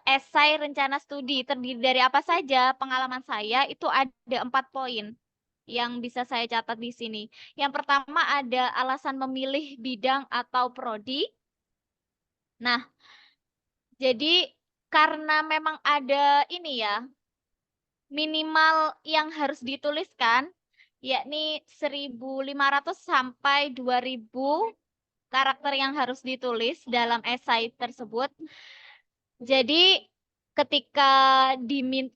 esai rencana studi terdiri dari apa saja, pengalaman saya itu ada 4 poin yang bisa saya catat di sini. Yang pertama ada alasan memilih bidang atau prodi. Nah, jadi karena memang ada ini ya, minimal yang harus dituliskan, yakni 1.500 sampai 2.000 karakter yang harus ditulis dalam esai tersebut. Jadi ketika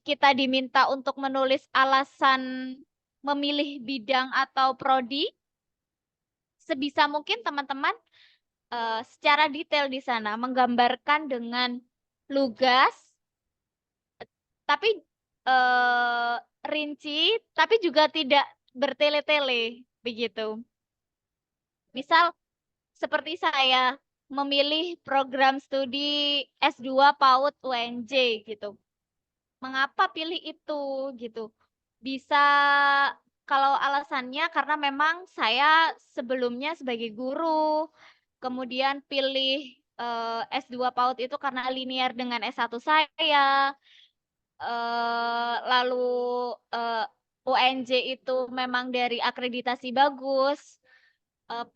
kita diminta untuk menulis alasan memilih bidang atau prodi, sebisa mungkin teman-teman secara detail di sana menggambarkan dengan lugas, tapi eh, rinci, tapi juga tidak bertele-tele begitu. Misal seperti saya memilih program studi S2 PAUD UNJ gitu. Mengapa pilih itu gitu? Bisa kalau alasannya karena memang saya sebelumnya sebagai guru, kemudian pilih S2 PAUD itu karena linear dengan S1 saya, lalu UNJ itu memang dari akreditasi bagus,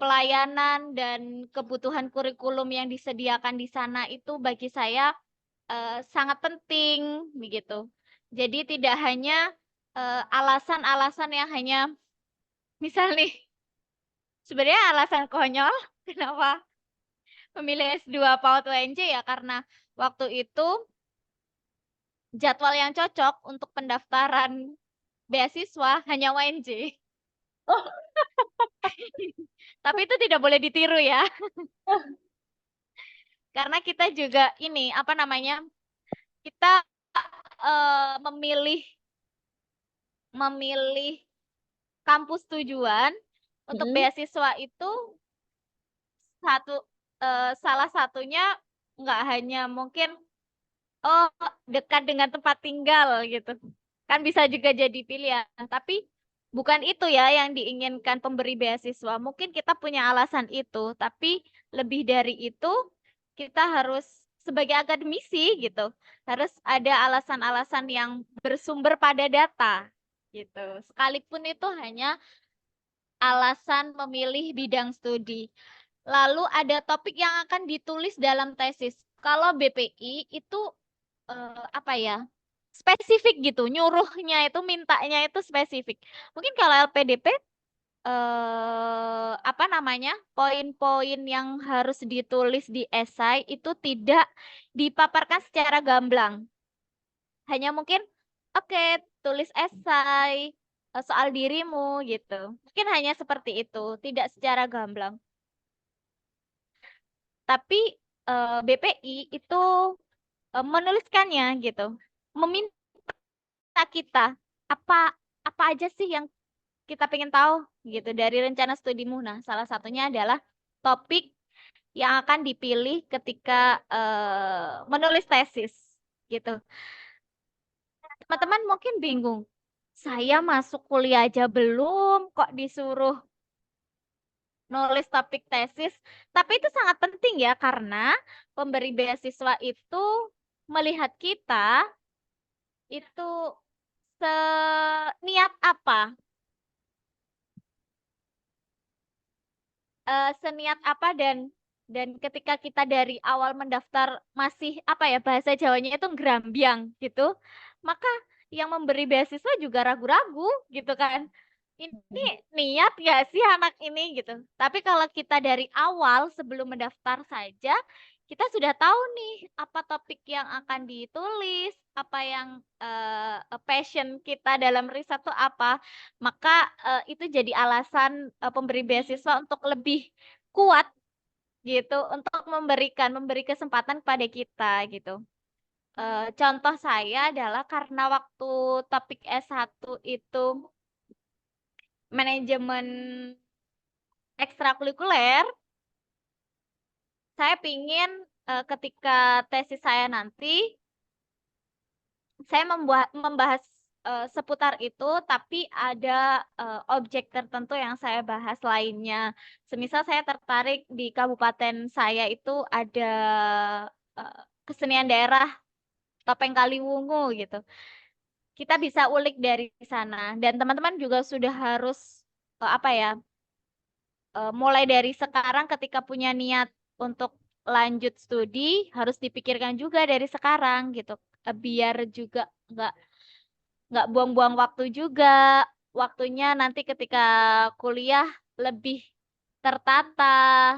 pelayanan dan kebutuhan kurikulum yang disediakan di sana itu bagi saya sangat penting begitu. Jadi tidak hanya alasan-alasan yang hanya misal nih, sebenarnya alasan konyol kenapa memilih S2 PAUD UNJ ya karena waktu itu jadwal yang cocok untuk pendaftaran beasiswa hanya UNJ. Oh, Tapi itu tidak boleh ditiru ya, karena kita juga ini apa namanya? Kita memilih memilih kampus tujuan untuk mm-mm. beasiswa itu satu salah satunya nggak hanya mungkin oh dekat dengan tempat tinggal gitu. Kan bisa juga jadi pilihan, tapi bukan itu ya yang diinginkan pemberi beasiswa. Mungkin kita punya alasan itu, tapi lebih dari itu kita harus sebagai akademisi gitu, harus ada alasan-alasan yang bersumber pada data gitu. Sekalipun itu hanya alasan memilih bidang studi. Lalu ada topik yang akan ditulis dalam tesis. Kalau BPI itu apa ya? Spesifik gitu, nyuruhnya itu mintanya itu spesifik. Mungkin kalau LPDP apa namanya? Poin-poin yang harus ditulis di esai itu tidak dipaparkan secara gamblang. Hanya mungkin oke, tulis esai soal dirimu gitu. Mungkin hanya seperti itu, tidak secara gamblang. Tapi BPI itu menuliskannya gitu, meminta kita apa apa aja sih yang kita pengen tahu gitu dari rencana studimu. Nah, salah satunya adalah topik yang akan dipilih ketika menulis tesis gitu. Teman-teman mungkin bingung, saya masuk kuliah aja belum kok disuruh nulis topik tesis. Tapi itu sangat penting ya karena pemberi beasiswa itu melihat kita itu seniat apa, seniat apa dan ketika kita dari awal mendaftar masih apa ya bahasa Jawanya itu gerambiang gitu, maka yang memberi beasiswa juga ragu-ragu gitu kan. Ini niat gak sih anak ini gitu. Tapi kalau kita dari awal sebelum mendaftar saja, kita sudah tahu nih apa topik yang akan ditulis, apa yang passion kita dalam riset itu apa. Maka itu jadi alasan pemberi beasiswa untuk lebih kuat gitu, untuk memberi kesempatan kepada kita gitu. Contoh saya adalah karena waktu topik S1 itu manajemen ekstrakurikuler, saya pingin ketika tesis saya nanti, saya membahas seputar itu, tapi ada objek tertentu yang saya bahas lainnya. Semisal saya tertarik di kabupaten saya itu ada kesenian daerah Topeng Kaliwungu gitu. Kita bisa ulik dari sana dan teman-teman juga sudah harus apa ya, mulai dari sekarang ketika punya niat untuk lanjut studi harus dipikirkan juga dari sekarang gitu. Biar juga nggak nggak buang-buang waktu juga. Waktunya nanti ketika kuliah lebih tertata,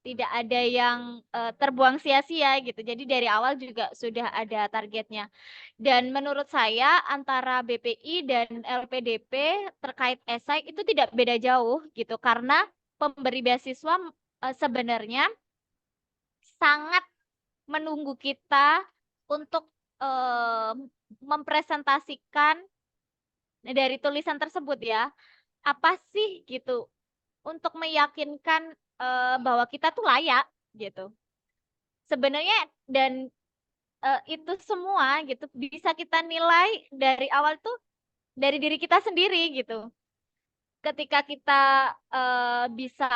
tidak ada yang terbuang sia-sia gitu. Jadi dari awal juga sudah ada targetnya. Dan menurut saya antara BPI dan LPDP terkait esai itu tidak beda jauh gitu. Karena pemberi beasiswa sebenarnya sangat menunggu kita untuk eh, mempresentasikan dari tulisan tersebut ya, apa sih gitu untuk meyakinkan bahwa kita tuh layak gitu. Sebenarnya dan itu semua gitu bisa kita nilai dari awal tuh dari diri kita sendiri gitu. Ketika kita bisa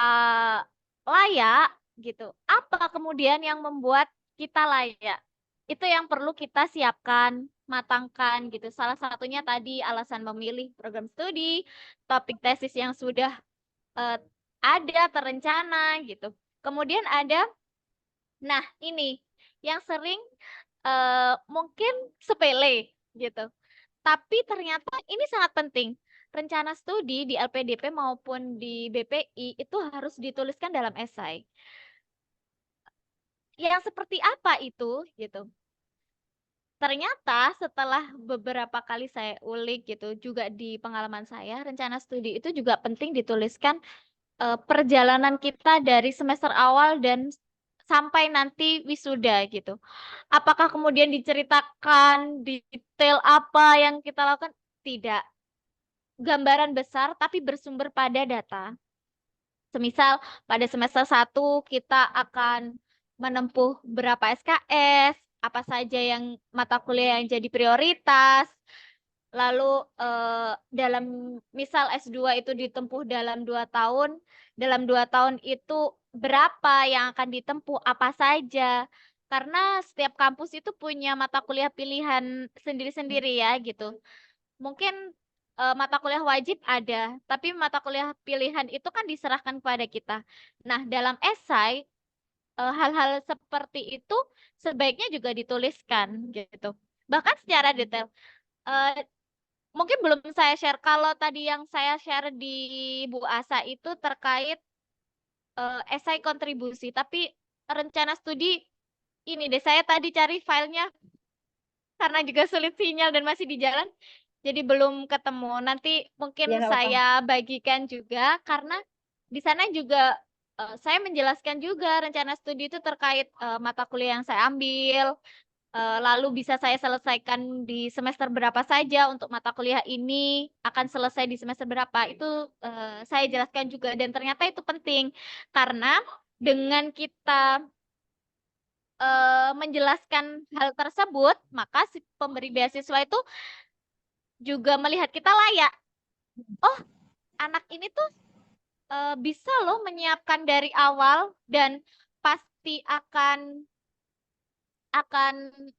layak gitu, apa kemudian yang membuat kita layak? Itu yang perlu kita siapkan, matangkan gitu. Salah satunya tadi alasan memilih program studi, topik tesis yang sudah eh, ada terencana gitu. Kemudian ada, nah ini yang sering mungkin sepele gitu. Tapi ternyata ini sangat penting. Rencana studi di LPDP maupun di BPI itu harus dituliskan dalam esai. Yang seperti apa itu gitu. Ternyata setelah beberapa kali saya ulik gitu juga di pengalaman saya, rencana studi itu juga penting dituliskan perjalanan kita dari semester awal dan sampai nanti wisuda gitu. Apakah kemudian diceritakan detail apa yang kita lakukan? Tidak. Gambaran besar tapi bersumber pada data. Semisal pada semester 1 kita akan menempuh berapa SKS, apa saja yang mata kuliah yang jadi prioritas. Lalu dalam misal S2 itu ditempuh dalam 2 tahun, dalam 2 tahun itu berapa yang akan ditempuh, apa saja. Karena setiap kampus itu punya mata kuliah pilihan sendiri-sendiri ya gitu. Mungkin mata kuliah wajib ada, tapi mata kuliah pilihan itu kan diserahkan kepada kita. Nah, dalam esai hal-hal seperti itu sebaiknya juga dituliskan gitu. Bahkan secara detail. Eh, Mungkin belum saya share. Kalau tadi yang saya share di Bu Asa itu terkait esai kontribusi, tapi rencana studi ini deh saya tadi cari filenya karena juga sulit sinyal dan masih di jalan, jadi belum ketemu. Nanti mungkin Ya nggak apa-apa. saya bagikan juga karena di sana juga saya menjelaskan juga rencana studi itu terkait mata kuliah yang saya ambil, lalu bisa saya selesaikan di semester berapa saja untuk mata kuliah ini, akan selesai di semester berapa. Itu saya jelaskan juga dan ternyata itu penting karena dengan kita menjelaskan hal tersebut, maka si pemberi beasiswa itu juga melihat kita layak. Oh, anak ini tuh bisa loh menyiapkan dari awal dan pasti akan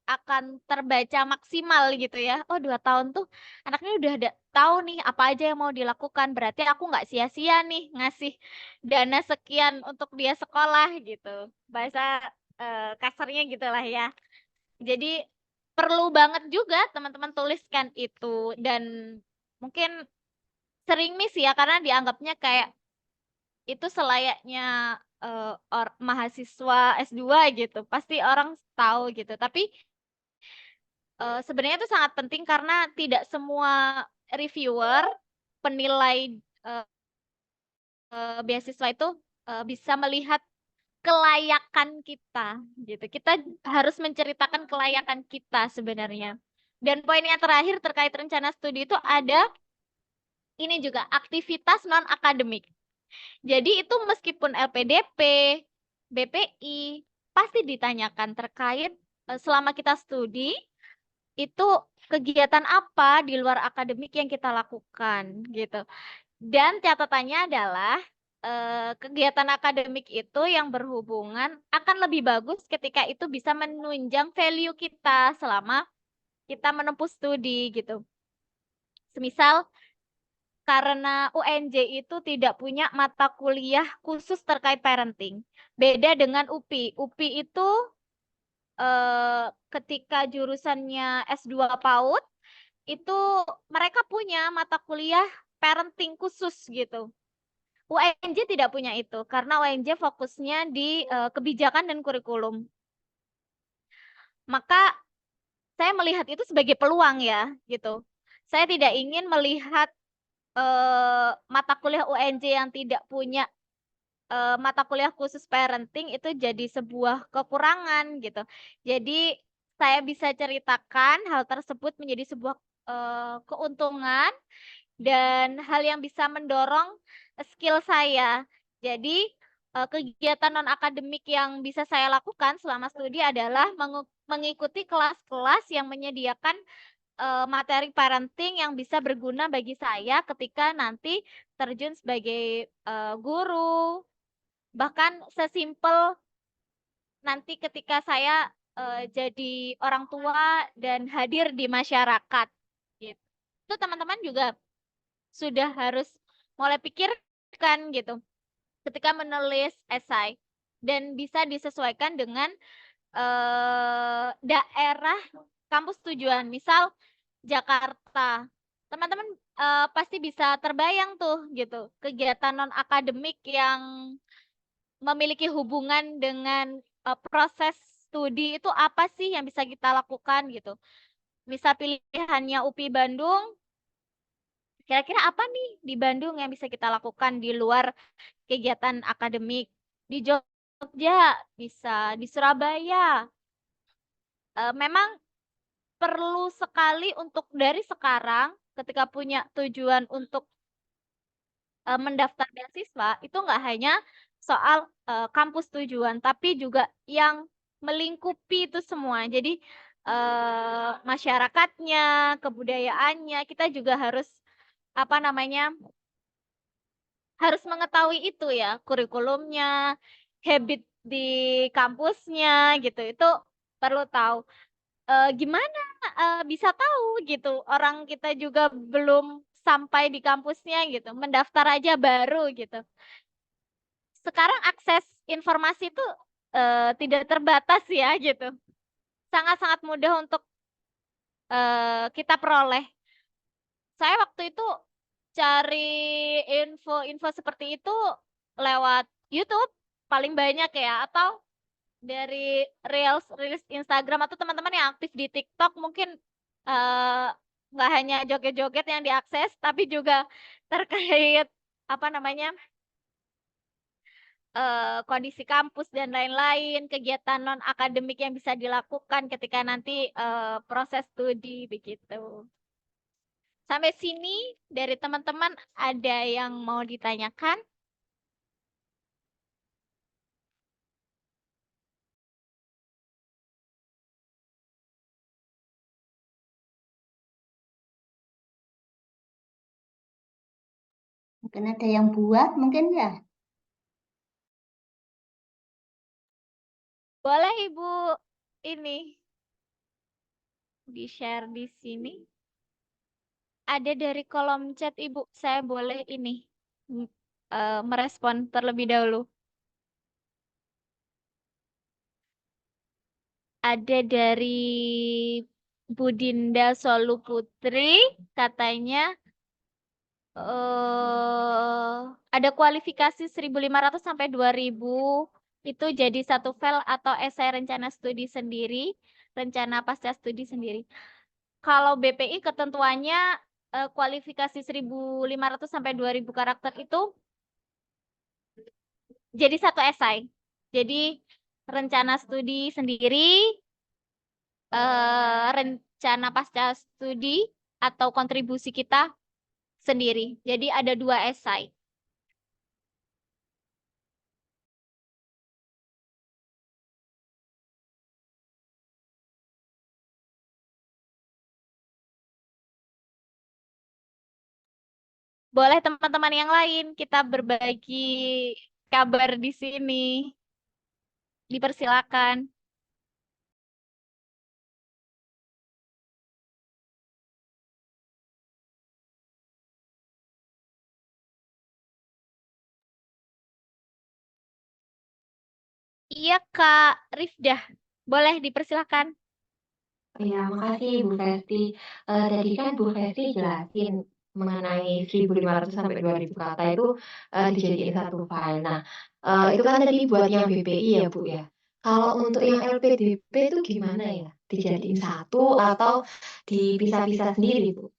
akan terbaca maksimal gitu ya. Oh, 2 tahun tuh anaknya udah ada tahu nih apa aja yang mau dilakukan. Berarti aku nggak sia-sia nih ngasih dana sekian untuk dia sekolah gitu. Bahasa kasarnya gitulah ya. Jadi perlu banget juga teman-teman tuliskan itu dan mungkin sering miss ya karena dianggapnya kayak itu selayaknya mahasiswa S2 gitu. Pasti orang tahu gitu. Tapi sebenarnya itu sangat penting karena tidak semua reviewer, penilai eh, beasiswa itu bisa melihat kelayakan kita gitu. Kita harus menceritakan kelayakan kita sebenarnya. Dan poin yang terakhir terkait rencana studi itu ada ini juga aktivitas non akademik. Jadi itu meskipun LPDP, BPI pasti ditanyakan terkait selama kita studi itu kegiatan apa di luar akademik yang kita lakukan gitu. Dan catatannya adalah kegiatan akademik itu yang berhubungan akan lebih bagus ketika itu bisa menunjang value kita selama kita menempuh studi gitu. Semisal karena UNJ itu tidak punya mata kuliah khusus terkait parenting. Beda dengan UPI. UPI itu ketika jurusannya S2 PAUD itu mereka punya mata kuliah parenting khusus gitu. UNJ tidak punya itu karena UNJ fokusnya di kebijakan dan kurikulum. Maka saya melihat itu sebagai peluang ya gitu. Saya tidak ingin melihat mata kuliah UNJ yang tidak punya mata kuliah khusus parenting itu jadi sebuah kekurangan gitu. Jadi saya bisa ceritakan hal tersebut menjadi sebuah keuntungan dan hal yang bisa mendorong skill saya. Jadi kegiatan non akademik yang bisa saya lakukan selama studi adalah mengikuti kelas-kelas yang menyediakan materi parenting yang bisa berguna bagi saya ketika nanti terjun sebagai guru. Bahkan sesimpel nanti ketika saya jadi orang tua dan hadir di masyarakat. Gitu. Itu teman-teman juga sudah harus mulai pikirkan gitu ketika menulis esai dan bisa disesuaikan dengan daerah kampus tujuan. Misal Jakarta. Teman-teman pasti bisa terbayang tuh gitu kegiatan non akademik yang memiliki hubungan dengan proses studi itu apa sih yang bisa kita lakukan gitu. Misal pilihannya UPI Bandung, kira-kira apa nih di Bandung yang bisa kita lakukan di luar kegiatan akademik? Di Jogja, bisa di Surabaya. Memang perlu sekali untuk dari sekarang ketika punya tujuan untuk mendaftar beasiswa itu nggak hanya soal kampus tujuan, tapi juga yang melingkupi itu semua. Jadi masyarakatnya, kebudayaannya, kita juga harus apa namanya harus mengetahui itu ya kurikulumnya, habit di kampusnya gitu. Itu perlu tahu. Gimana bisa tahu gitu? Orang kita juga belum sampai di kampusnya gitu, mendaftar aja baru gitu. Sekarang akses informasi itu tidak terbatas ya gitu. Sangat-sangat mudah untuk kita peroleh. Saya waktu itu cari info-info seperti itu lewat YouTube paling banyak ya, atau dari reels Instagram atau teman-teman yang aktif di TikTok mungkin eh, nggak hanya joget-joget yang diakses, tapi juga terkait apa namanya kondisi kampus dan lain-lain, kegiatan non akademik yang bisa dilakukan ketika nanti proses studi begitu. Sampai sini dari teman-teman ada yang mau ditanyakan? Mungkin ada yang buat, mungkin ya. Boleh Ibu ini di-share di sini. Ada dari kolom chat Ibu, saya boleh ini merespon terlebih dahulu. Ada dari Budinda Solu Putri, katanya ada kualifikasi 1.500 sampai 2.000 itu jadi satu file atau esai rencana studi sendiri, rencana pasca studi sendiri. Kalau BPI ketentuannya kualifikasi 1.500 sampai 2.000 karakter itu jadi satu esai. Jadi rencana studi sendiri, rencana pasca studi atau kontribusi kita sendiri. Jadi ada dua esai. boleh teman-teman yang lain kita berbagi kabar di sini. Dipersilakan. Iya, Kak Rifdah. Boleh dipersilakan. Ya, makasih Bu Festi. Tadi kan Bu Festi jelasin mengenai 1.500 sampai 2.000 kata itu dijadiin satu file. Nah, itu kan tadi buat yang BPI ya Bu ya. Kalau untuk yang LPDP itu gimana ya? Dijadiin satu atau dipisah-pisah sendiri Bu?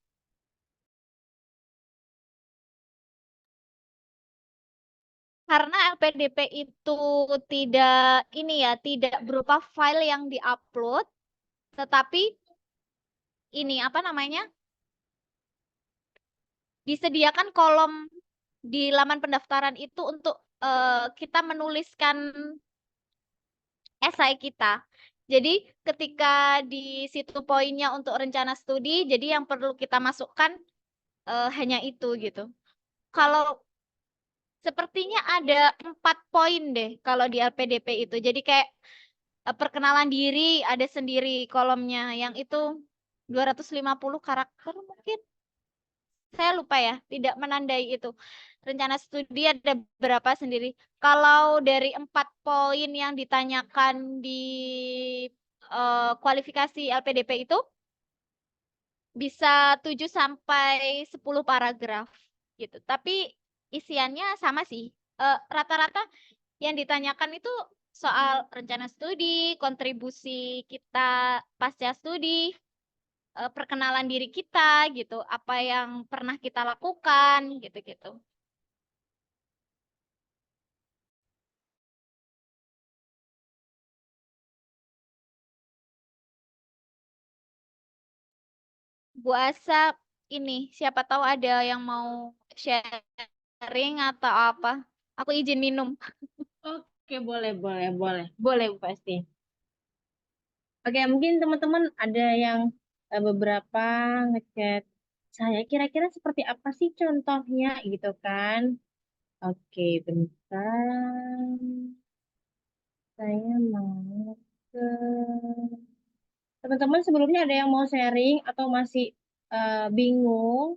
Karena LPDP itu tidak ini ya, tidak berupa file yang diupload, tetapi ini apa namanya? Disediakan kolom di laman pendaftaran itu untuk kita menuliskan esai kita. Jadi ketika di situ poinnya untuk rencana studi, jadi yang perlu kita masukkan hanya itu gitu. Kalau sepertinya ada 4 poin deh kalau di LPDP itu. Jadi kayak perkenalan diri ada sendiri kolomnya yang itu 250 karakter mungkin. Saya lupa ya, tidak menandai itu. Rencana studi ada berapa sendiri. Kalau dari 4 poin yang ditanyakan di kualifikasi LPDP itu bisa 7 sampai 10 paragraf gitu. Tapi isiannya sama sih. Rata-rata yang ditanyakan itu soal rencana studi, kontribusi kita pasca studi, perkenalan diri kita gitu, apa yang pernah kita lakukan gitu-gitu. Bu Asa ini siapa tahu ada yang mau sharing atau apa. Aku izin minum. Oke, boleh, boleh, boleh. Boleh, Bu Pasti. Oke, mungkin teman-teman ada yang beberapa ngechat saya kira-kira seperti apa sih contohnya gitu kan. Oke, bentar. Saya mau ke teman-teman sebelumnya ada yang mau sharing atau masih bingung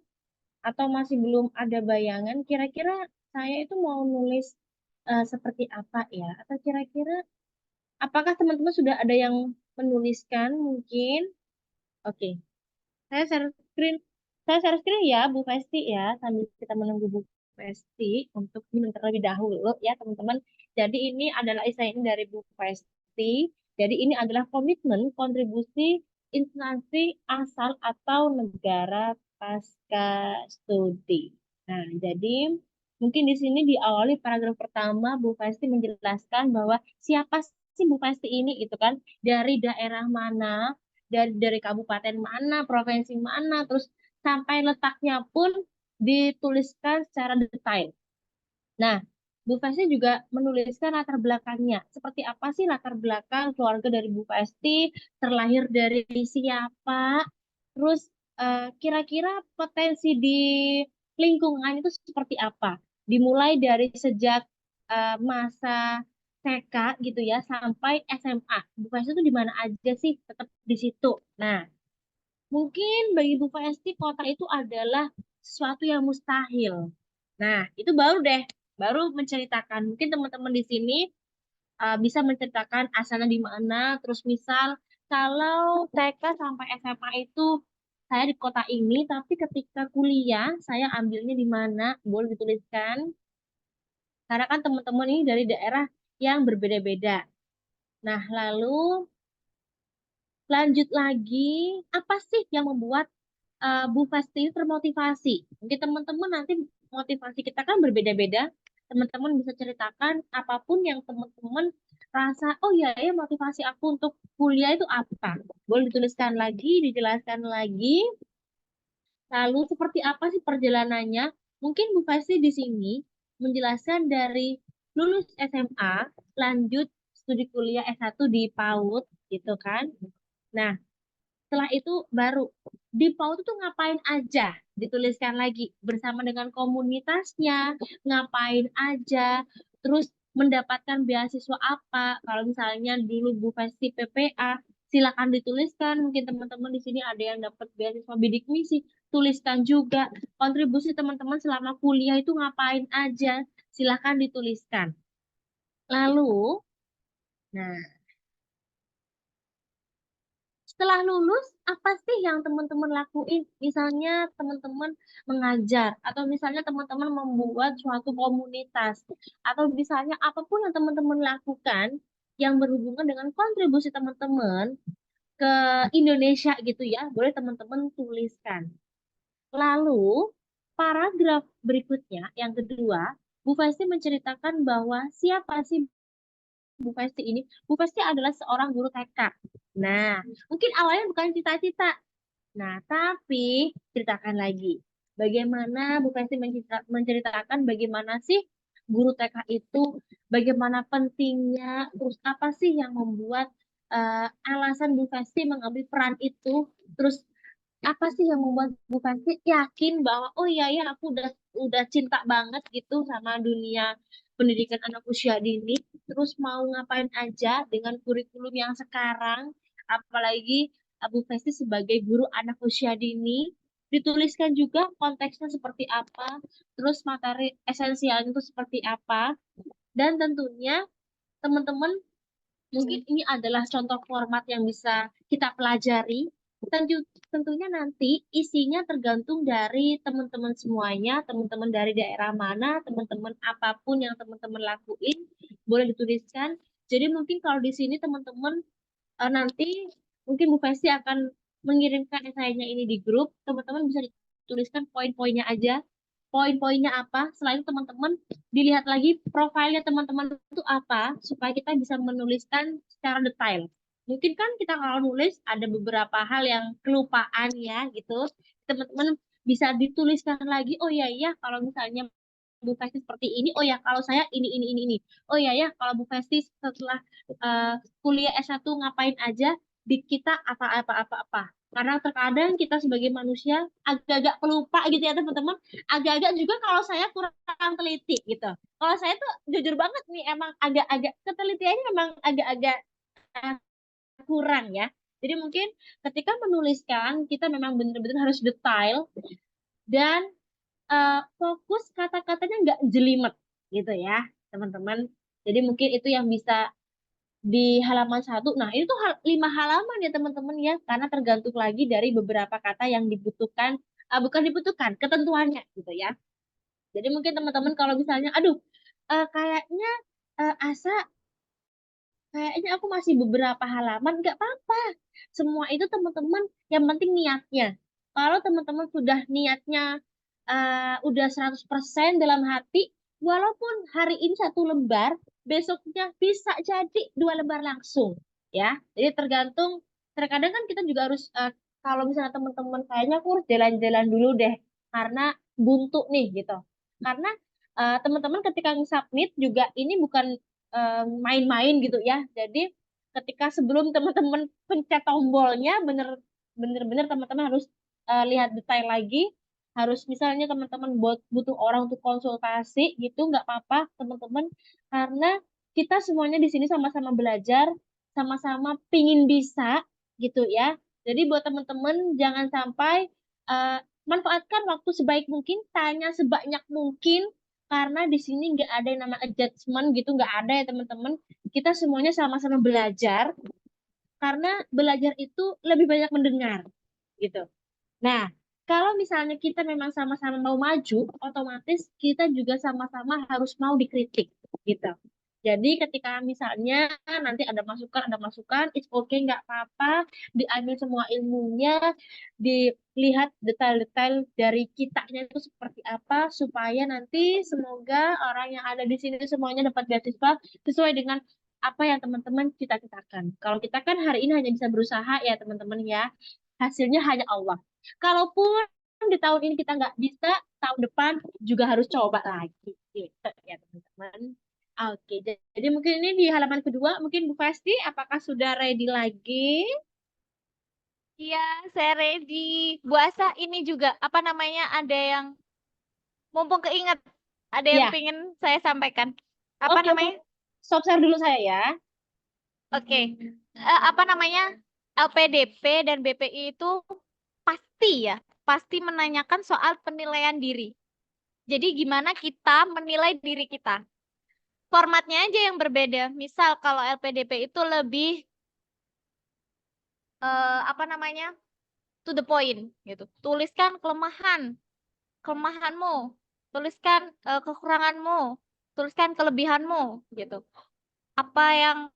atau masih belum ada bayangan kira-kira saya itu mau nulis seperti apa ya? Atau kira-kira apakah teman-teman sudah ada yang menuliskan mungkin? Oke, saya share screen. Saya share screen ya, Bu Festi ya, sambil kita menunggu Bu Festi untuk minum terlebih dahulu ya, teman-teman. Jadi ini adalah essay ini dari Bu Festi. Jadi ini adalah komitmen kontribusi instansi asal atau negara pasca studi. Nah, jadi mungkin di sini diawali paragraf pertama Bu Festi menjelaskan bahwa siapa sih Bu Festi ini itu kan, dari daerah mana, dari kabupaten mana, provinsi mana, terus sampai letaknya pun dituliskan secara detail. Nah, Bu Festi juga menuliskan latar belakangnya. Seperti apa sih latar belakang keluarga dari Bu Festi, terlahir dari siapa, terus kira-kira potensi di lingkungan itu seperti apa. Dimulai dari sejak masa TK gitu ya sampai SMA. Bu Festi itu di mana aja sih? Tetap di situ. Nah, mungkin bagi Bu Festi kota itu adalah sesuatu yang mustahil. Nah, itu baru deh, baru menceritakan. Mungkin teman-teman di sini bisa menceritakan asalnya di mana. Terus misal kalau TK sampai SMA itu saya di kota ini, tapi ketika kuliah saya ambilnya di mana, boleh dituliskan. Karena kan teman-teman ini dari daerah yang berbeda-beda. Nah, lalu lanjut lagi, apa sih yang membuat Bu Festi ini termotivasi? Mungkin teman-teman nanti motivasi kita kan berbeda-beda. Teman-teman bisa ceritakan apapun yang teman-teman rasa, oh ya, ya motivasi aku untuk kuliah itu apa? Boleh dituliskan lagi, dijelaskan lagi. Lalu seperti apa sih perjalanannya? Mungkin Bu Festi di sini menjelaskan dari lulus SMA, lanjut studi kuliah S1 di PAUD, gitu kan. Nah, setelah itu baru di PAUD itu ngapain aja, dituliskan lagi bersama dengan komunitasnya, ngapain aja, terus mendapatkan beasiswa apa. Kalau misalnya dulu Bu Festi PPA, silakan dituliskan. Mungkin teman-teman di sini ada yang dapat beasiswa bidik misi, tuliskan juga. Kontribusi teman-teman selama kuliah itu ngapain aja, silakan dituliskan. Lalu, nah, setelah lulus, apa sih yang teman-teman lakuin? Misalnya teman-teman mengajar, atau misalnya teman-teman membuat suatu komunitas, atau misalnya apapun yang teman-teman lakukan yang berhubungan dengan kontribusi teman-teman ke Indonesia gitu ya, boleh teman-teman tuliskan. Lalu, paragraf berikutnya, yang kedua, Bu Festi menceritakan bahwa siapa sih Bu Festi ini? Bu Festi adalah seorang guru TK. Nah, mungkin awalnya bukan cita-cita. Nah, tapi ceritakan lagi. Bagaimana Bu Festi menceritakan bagaimana sih guru TK itu, bagaimana pentingnya, terus apa sih yang membuat alasan Bu Festi mengambil peran itu, terus apa sih yang membuat Bu Festi yakin bahwa oh iya ya aku udah cinta banget gitu sama dunia pendidikan anak usia dini, terus mau ngapain aja dengan kurikulum yang sekarang, apalagi Bu Festi sebagai guru anak usia dini, dituliskan juga konteksnya seperti apa, terus materi esensialnya itu seperti apa, dan tentunya teman-teman mungkin ini adalah contoh format yang bisa kita pelajari. Tentunya nanti isinya tergantung dari teman-teman semuanya, teman-teman dari daerah mana, teman-teman apapun yang teman-teman lakuin, boleh dituliskan. Jadi mungkin kalau di sini teman-teman nanti mungkin Bu Festi akan mengirimkan esainya ini di grup, teman-teman bisa dituliskan poin-poinnya aja. Poin-poinnya apa? Selain itu teman-teman dilihat lagi profilnya teman-teman itu apa supaya kita bisa menuliskan secara detail. Mungkin kan kita kalau nulis ada beberapa hal yang kelupaan ya gitu. Teman-teman bisa dituliskan lagi. Oh iya iya kalau misalnya Bu Festi seperti ini. Oh ya kalau saya ini. Oh iya ya kalau Bu Festi setelah kuliah S1 ngapain aja di kita apa. Karena terkadang kita sebagai manusia agak-agak pelupa gitu ya teman-teman. Agak-agak juga kalau saya kurang teliti gitu. Kalau saya tuh jujur banget nih emang agak-agak ketelitiannya memang agak-agak eh, kurang ya. Jadi mungkin ketika menuliskan kita memang benar-benar harus detail dan fokus kata-katanya nggak jelimet gitu ya teman-teman. Jadi mungkin itu yang bisa di halaman satu. Nah, itu tuh 5 halaman ya teman-teman ya, karena tergantung lagi dari beberapa kata yang dibutuhkan, bukan dibutuhkan, ketentuannya gitu ya. Jadi mungkin teman-teman kalau misalnya, aduh, kayaknya Asa, kayaknya aku masih beberapa halaman, nggak apa-apa. Semua itu teman-teman, yang penting niatnya. Kalau teman-teman sudah niatnya udah 100% dalam hati, walaupun hari ini 1 lembar, besoknya bisa jadi 2 lembar langsung, ya. Jadi terkadang kan kita juga harus, kalau misalnya teman-teman kayaknya aku harus jalan-jalan dulu deh, karena buntu nih gitu. Karena teman-teman ketika submit juga ini bukan main-main gitu ya. Jadi ketika sebelum teman-teman pencet tombolnya, bener-bener teman-teman harus lihat detail lagi, harus misalnya teman-teman butuh orang untuk konsultasi gitu nggak apa-apa teman-teman, karena kita semuanya di sini sama-sama belajar, sama-sama pingin bisa gitu ya. Jadi buat teman-teman jangan sampai eh, manfaatkan waktu sebaik mungkin, tanya sebanyak mungkin, karena di sini nggak ada yang nama adjustment gitu, nggak ada ya teman-teman. Kita semuanya sama-sama belajar, karena belajar itu lebih banyak mendengar gitu. Nah, kalau misalnya kita memang sama-sama mau maju, otomatis kita juga sama-sama harus mau dikritik gitu. Jadi ketika misalnya nanti ada masukan, it's okay, nggak apa-apa, diambil semua ilmunya, dilihat detail-detail dari kitanya itu seperti apa, supaya nanti semoga orang yang ada di sini semuanya dapat beasiswa sesuai dengan apa yang teman-teman cita-citakan. Kalau kita kan hari ini hanya bisa berusaha ya teman-teman ya, hasilnya hanya Allah. Kalaupun di tahun ini kita nggak bisa, tahun depan juga harus coba lagi gitu ya teman-teman. Oke, jadi mungkin ini di halaman kedua, mungkin Bu Festi, apakah sudah ready lagi? Iya, saya ready. Bu Asa, ini juga apa namanya? Ada yang mumpung keinget, ada yang Ya, pengen saya sampaikan. Apa oke oke. namanya? Stop share dulu saya ya. Oke. Apa namanya? LPDP dan BPI itu pasti ya, pasti menanyakan soal penilaian diri. Jadi gimana kita menilai diri kita? Formatnya aja yang berbeda. Misal kalau LPDP itu lebih apa namanya? To the point gitu. Tuliskan kelemahanmu, tuliskan kekuranganmu, tuliskan kelebihanmu gitu. Apa yang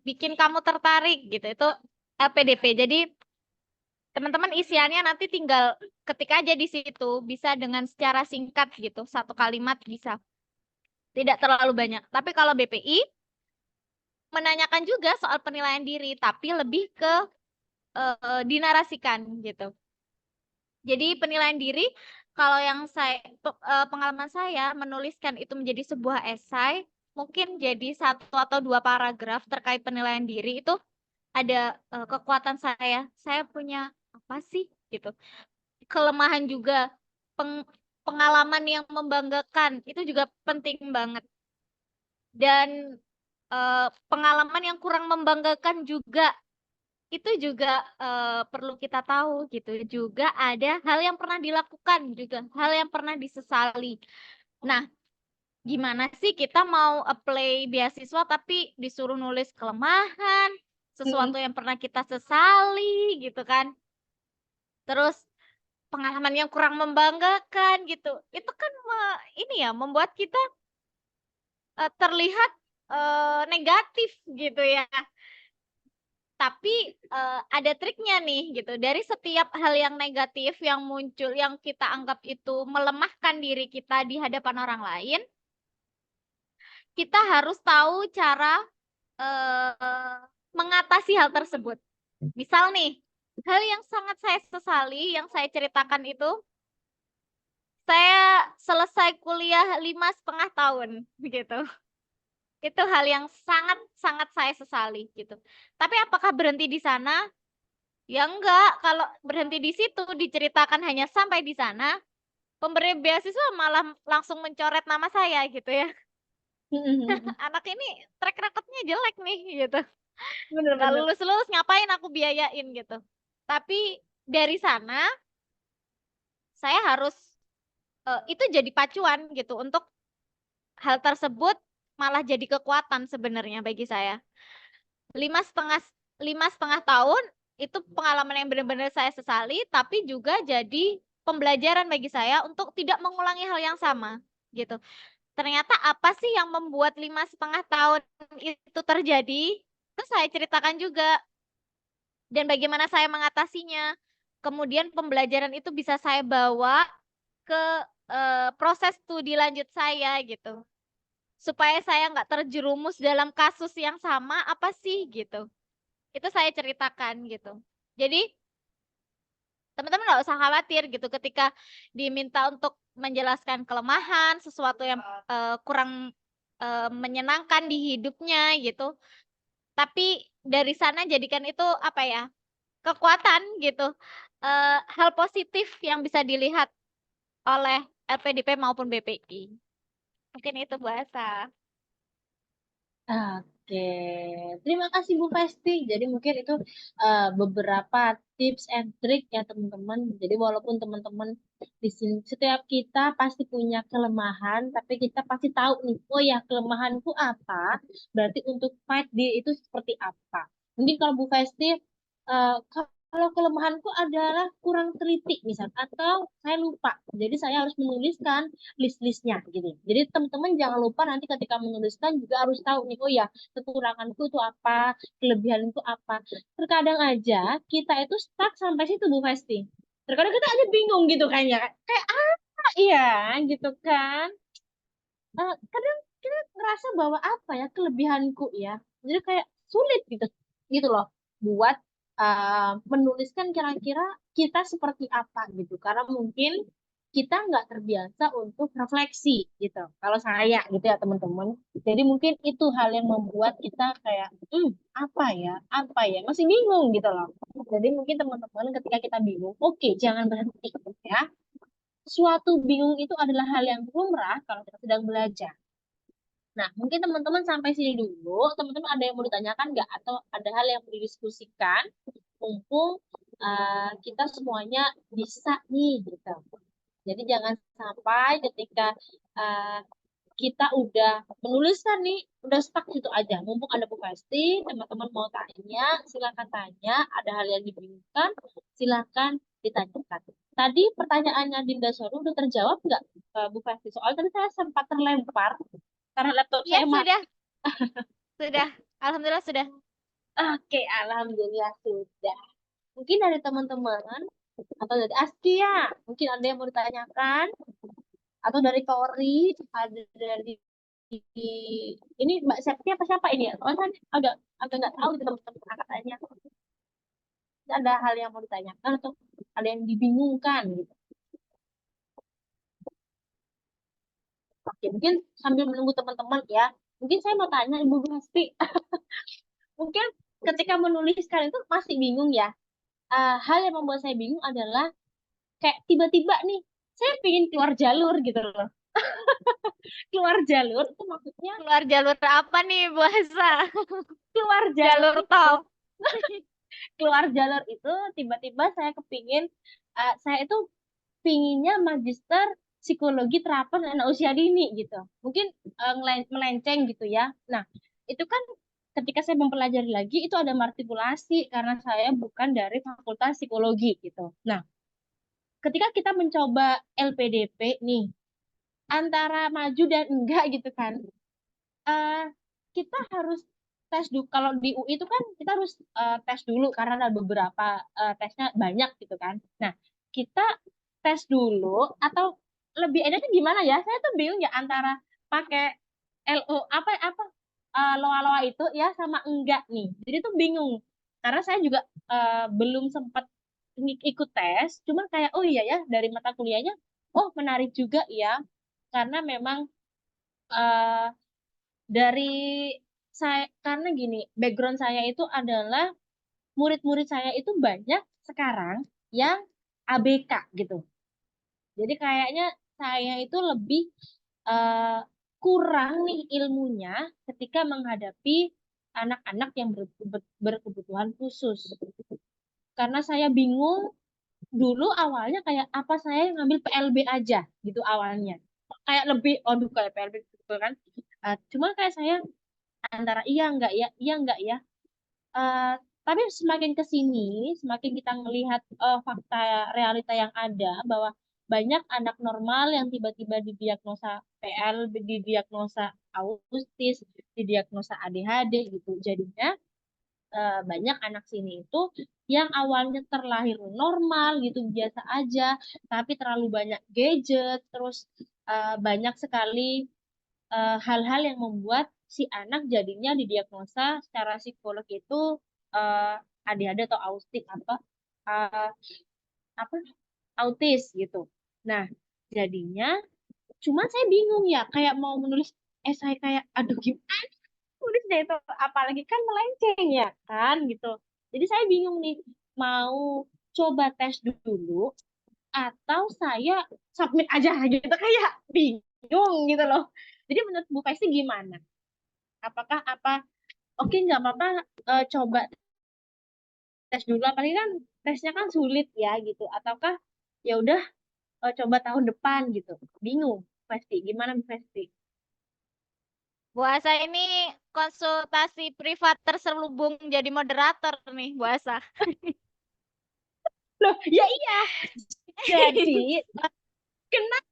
bikin kamu tertarik gitu. Itu LPDP. Jadi teman-teman isiannya nanti tinggal ketik aja di situ, bisa dengan secara singkat gitu, satu kalimat bisa. Tidak terlalu banyak. Tapi kalau BPI menanyakan juga soal penilaian diri, tapi lebih ke dinarasikan gitu. Jadi penilaian diri, kalau yang pengalaman saya menuliskan itu menjadi sebuah esai, mungkin jadi 1 atau 2 paragraf terkait penilaian diri itu ada kekuatan saya punya apa sih gitu. Kelemahan juga, pengalaman yang membanggakan itu juga penting banget. Dan pengalaman yang kurang membanggakan juga itu juga perlu kita tahu gitu. Juga ada hal yang pernah dilakukan juga, hal yang pernah disesali. Nah, gimana sih kita mau apply beasiswa tapi disuruh nulis kelemahan, sesuatu Mm-mm. yang pernah kita sesali gitu kan. Terus pengalaman yang kurang membanggakan gitu. Itu kan ini ya membuat kita terlihat negatif gitu ya. Tapi ada triknya nih gitu. Dari setiap hal yang negatif yang muncul, yang kita anggap itu melemahkan diri kita di hadapan orang lain, kita harus tahu cara mengatasi hal tersebut. Misal nih, hal yang sangat saya sesali, yang saya ceritakan itu, saya selesai kuliah 5,5 tahun, gitu. Itu hal yang sangat-sangat saya sesali, gitu. Tapi apakah berhenti di sana? Ya enggak, kalau berhenti di situ diceritakan hanya sampai di sana, pemberi beasiswa malah langsung mencoret nama saya gitu ya. Anak ini track recordnya jelek nih gitu. Nggak Bener-bener. lulus-lulus ngapain aku biayain gitu. Tapi dari sana saya harus itu jadi pacuan gitu untuk hal tersebut malah jadi kekuatan sebenarnya bagi saya. 5,5 5,5 tahun itu pengalaman yang benar-benar saya sesali, tapi juga jadi pembelajaran bagi saya untuk tidak mengulangi hal yang sama gitu. Ternyata apa sih yang membuat 5,5 tahun itu terjadi? Itu saya ceritakan juga dan bagaimana saya mengatasinya. Kemudian pembelajaran itu bisa saya bawa ke proses studi lanjut saya gitu. Supaya saya nggak terjerumus dalam kasus yang sama apa sih gitu. Itu saya ceritakan gitu. Jadi teman-teman nggak usah khawatir gitu ketika diminta untuk menjelaskan kelemahan, sesuatu yang kurang menyenangkan di hidupnya gitu. Tapi dari sana jadikan itu apa ya? Kekuatan gitu. Hal positif yang bisa dilihat oleh LPDP maupun BPI. Mungkin itu bahasa. Oke, terima kasih Bu Festi. Jadi mungkin itu beberapa tips and trick ya teman-teman. Jadi walaupun teman-teman di sini setiap kita pasti punya kelemahan, tapi kita pasti tahu nih, oh ya kelemahanku apa, berarti untuk fight dia itu seperti apa. Mungkin kalau Bu Festi, kalau kelemahanku adalah kurang teliti misal, atau saya lupa, jadi saya harus menuliskan list-listnya gitu. Jadi teman-teman jangan lupa nanti ketika menuliskan juga harus tahu nih, oh ya kekuranganku itu apa, kelebihanku apa. Terkadang aja kita itu stuck sampai situ Bu Festi. Terkadang kita aja bingung gitu kayaknya, kayak apa iya gitu kan. Kadang kita ngerasa bahwa apa ya kelebihanku ya. Jadi kayak sulit gitu, gitu loh buat menuliskan kira-kira kita seperti apa gitu. Karena mungkin kita nggak terbiasa untuk refleksi gitu. Kalau saya gitu ya teman-teman. Jadi mungkin itu hal yang membuat kita kayak, apa ya, masih bingung gitu loh. Jadi mungkin teman-teman ketika kita bingung, oke, jangan berhenti ya. Suatu bingung itu adalah hal yang lumrah kalau kita sedang belajar. Nah, mungkin teman-teman sampai sini dulu. Teman-teman ada yang mau ditanyakan nggak? Atau ada hal yang mau didiskusikan? Mumpung kita semuanya bisa nih, gitu. Jadi jangan sampai ketika uh, kita udah menuliskan nih, udah stuck situ aja. Mumpung ada Bu Festi, teman-teman mau tanya, silakan tanya. Ada hal yang dibingungkan, silakan ditanyakan. Tadi pertanyaannya Dinda Soru udah terjawab nggak, Bu Festi? Soalnya tadi saya sempat terlempar karena laptop Iya, saya mati. sudah. Alhamdulillah sudah. Oke, alhamdulillah sudah. Mungkin dari teman-teman atau dari Askia, mungkin ada yang mau ditanyakan, atau dari Tori, ada dari ini Mbak Septi apa siapa ini ya? Soalnya kan agak agak nggak tahu gitu teman-teman angkatannya. Ada hal yang mau ditanyakan atau ada yang dibingungkan gitu. Oke, mungkin sambil menunggu teman-teman ya. Mungkin saya mau tanya Ibu Gusti. Mungkin ketika menuliskan itu masih bingung ya. Hal yang membuat saya bingung adalah kayak tiba-tiba nih saya pengen keluar jalur gitu loh. Keluar jalur itu maksudnya Keluar jalur apa nih, Buasa? keluar Jalur itu tol. keluar jalur itu tiba-tiba saya kepingin saya itu pinginnya magister psikologi terapan anak usia dini gitu. Mungkin melenceng gitu ya. Nah, itu kan ketika saya mempelajari lagi itu ada martikulasi karena saya bukan dari fakultas psikologi gitu. Nah, ketika kita mencoba LPDP nih antara maju dan enggak gitu kan. eh, Kita harus tes dulu. Kalau di UI itu kan kita harus tes dulu karena ada beberapa tesnya banyak gitu kan. Nah, kita tes dulu atau lebih enaknya gimana ya? Saya tuh bingung ya antara pakai LO apa loa-loa itu ya sama enggak nih. Jadi tuh bingung. Karena saya juga belum sempat ikut tes, cuman kayak oh iya ya dari mata kuliahnya oh menarik juga ya. Karena memang eh, dari saya karena gini, background saya itu adalah murid-murid saya itu banyak sekarang yang ABK gitu. Jadi kayaknya saya itu lebih eh, kurang nih ilmunya ketika menghadapi anak-anak yang berkebutuhan khusus. Karena saya bingung dulu awalnya kayak apa saya ngambil PLB aja gitu awalnya. Kayak lebih, aduh kayak PLB gitu kan. Cuma kayak saya antara iya enggak ya. Eh, tapi semakin ke sini, semakin kita melihat fakta realita yang ada bahwa banyak anak normal yang tiba-tiba didiagnosa PL, didiagnosa autis, didiagnosa ADHD gitu. Jadinya banyak anak sini itu yang awalnya terlahir normal gitu biasa aja, tapi terlalu banyak gadget, terus banyak sekali hal-hal yang membuat si anak jadinya didiagnosa secara psikolog itu eh, ADHD atau autis eh, apa autis gitu. Nah, jadinya cuman saya bingung ya kayak mau menulis esai kayak aduh gimana nulisnya itu apalagi kan melenceng ya kan gitu. Jadi saya bingung nih mau coba tes dulu atau saya submit aja gitu kayak bingung gitu loh. Jadi menurut Bu Festi gimana? Apakah oke nggak apa-apa coba tes dulu apalagi kan tesnya kan sulit ya gitu ataukah ya udah coba tahun depan gitu. Bingung Festi, gimana Bu Festi? Buasa ini konsultasi privat terselubung jadi moderator nih, Buasa. Loh, ya iya. Jadi kenapa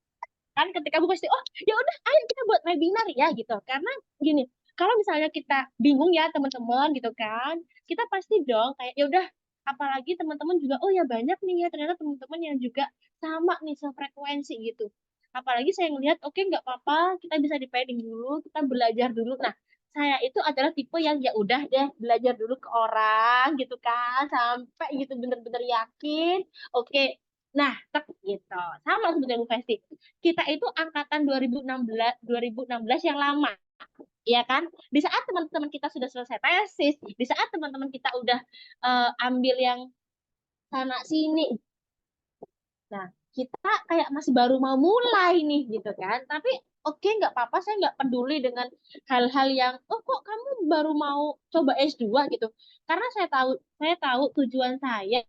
kan ketika Bu Festi, oh ya udah ayo kita buat webinar ya gitu. Karena gini, kalau misalnya kita bingung ya teman-teman gitu kan, kita pasti dong kayak ya udah apalagi teman-teman juga oh ya banyak nih ya ternyata teman-teman yang juga sama nih sefrekuensi gitu. Apalagi saya ngelihat oke nggak apa-apa, kita bisa dipending dulu, kita belajar dulu. Nah, saya itu adalah tipe yang ya udah deh belajar dulu ke orang gitu kan sampai gitu bener-bener yakin. Oke, Nah, gitu. Sama sebetulnya Bu Festi. Kita itu angkatan 2016 yang lama, ya kan? Di saat teman-teman kita sudah selesai tesis, di saat teman-teman kita udah ambil yang sana sini. Nah, kita kayak masih baru mau mulai nih gitu kan. Tapi oke, nggak apa-apa, saya nggak peduli dengan hal-hal yang oh kok kamu baru mau coba S2 gitu. Karena saya tahu tujuan saya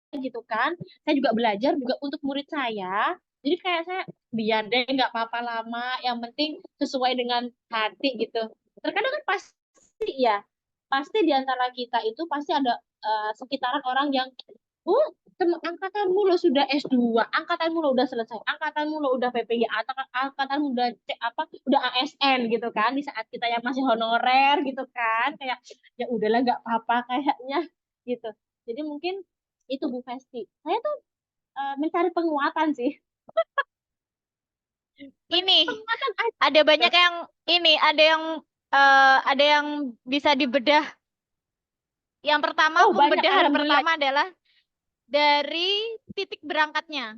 gitu kan. Saya juga belajar juga untuk murid saya. Jadi kayak saya biar deh nggak apa-apa lama, yang penting sesuai dengan hati gitu. Terkadang kan pasti ya, pasti di antara kita itu pasti ada sekitaran orang yang oh, angkatanmu lo sudah S2, angkatanmu lo udah selesai, angkatanmu lo udah PPG, angkatanmu udah apa, udah ASN gitu kan, di saat kita yang masih honorer gitu kan, kayak ya udahlah nggak apa-apa kayaknya gitu. Jadi mungkin itu Bu Festi. Saya tuh mencari penguatan sih. Ini Penguatan aja. ada banyak yang ada yang bisa dibedah. Yang pertama, Oh, banyak pembedahan alhamdulillah. pertama adalah dari titik berangkatnya.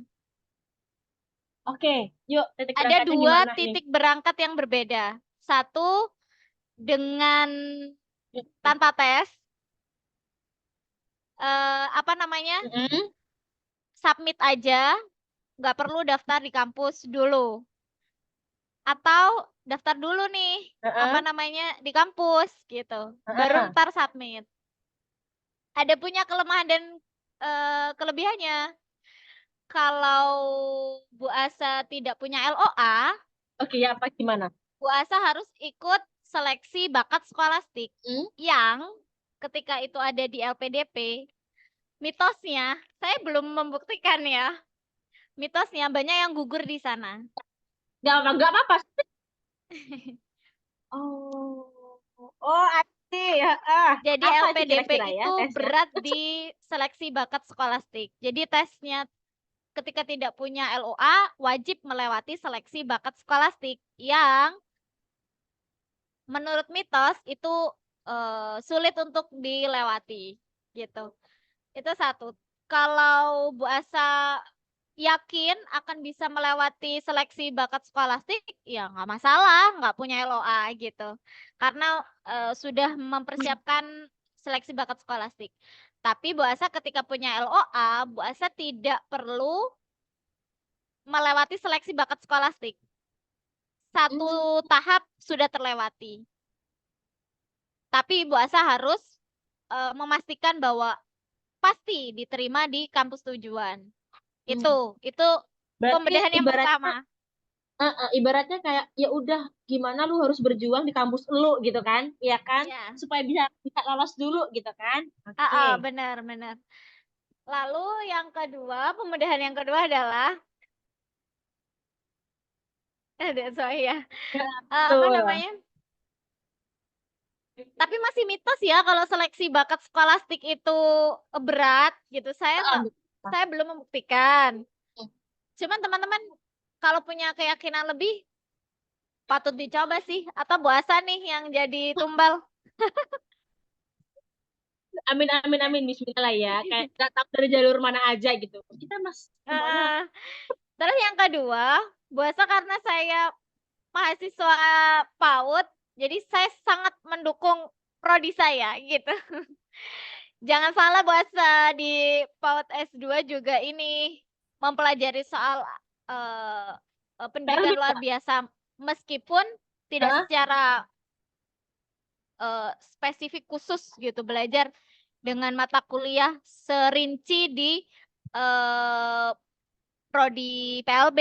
Oke, yuk titik Ada berangkatnya dua gimana nih? titik berangkat yang berbeda. Satu dengan tanpa tes, apa namanya, Mm-mm. submit aja, nggak perlu daftar di kampus dulu. Atau daftar dulu nih, apa Heeh, namanya, di kampus gitu. Baru heeh. ntar submit. Ada punya kelemahan dan kelebihannya. Kalau Bu Asa tidak punya LOA, Oke, ya apa gimana? Bu Asa harus ikut seleksi bakat skolastik Hmm? yang ketika itu ada di LPDP. Mitosnya, saya belum membuktikan ya. Mitosnya banyak yang gugur di sana. Nggak apa-apa. Oh, oh, asik. Heeh. Jadi Apa itu LPDP kira-kira ya itu tesnya? berat di seleksi bakat skolastik. Jadi tesnya ketika tidak punya LOA wajib melewati seleksi bakat skolastik yang menurut mitos itu sulit untuk dilewati gitu. Itu satu. Kalau Bu Asa yakin akan bisa melewati seleksi bakat skolastik, ya nggak masalah, nggak punya LOA gitu. Karena sudah mempersiapkan seleksi bakat skolastik. Tapi Bu Asa ketika punya LOA, Bu Asa tidak perlu melewati seleksi bakat skolastik. Satu tahap sudah terlewati. Tapi Bu Asa harus memastikan bahwa pasti diterima di kampus tujuan. Itu Berarti pembedahan yang ibaratnya, pertama. ibaratnya kayak ya udah gimana lu harus berjuang di kampus lu gitu kan, ya kan, Ya, supaya bisa bisa lolos dulu gitu kan. Oke. benar-benar. Lalu yang kedua, pembedahan yang kedua adalah sorry ya. Ya, Apa betul. namanya? Tapi masih mitos ya kalau seleksi bakat skolastik itu berat gitu. Heeh, Saya belum membuktikan. Cuman teman-teman kalau punya keyakinan lebih patut dicoba sih. Atau Bu Asa nih yang jadi tumbal. amin amin amin Bismillah ya, kayak nggak tahu dari jalur mana aja gitu kita mas semuanya. Eh, Terus yang kedua, Bu Asa karena saya mahasiswa PAUD, jadi saya sangat mendukung prodi saya gitu. Jangan salah Bu Asa di PAUD S2 juga ini mempelajari soal eh, pendidikan luar biasa meskipun tidak Heeh. secara spesifik khusus gitu belajar dengan mata kuliah serinci di eh, prodi PLB,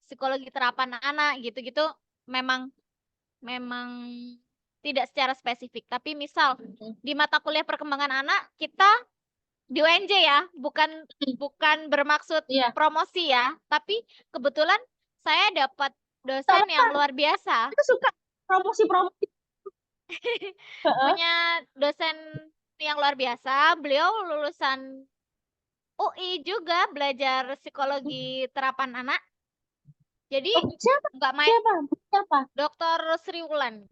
psikologi terapan anak gitu-gitu memang memang tidak secara spesifik. Tapi misal di mata kuliah perkembangan anak kita di UNJ ya, bukan bermaksud Iya, promosi ya, tapi kebetulan saya dapat dosen soalnya yang luar biasa. kita suka promosi-promosi. Heeh. Punya dosen yang luar biasa. Beliau lulusan UI juga belajar psikologi terapan anak. Jadi Oh, siapa nggak main siapa siapa? Dr. Sri Wulan.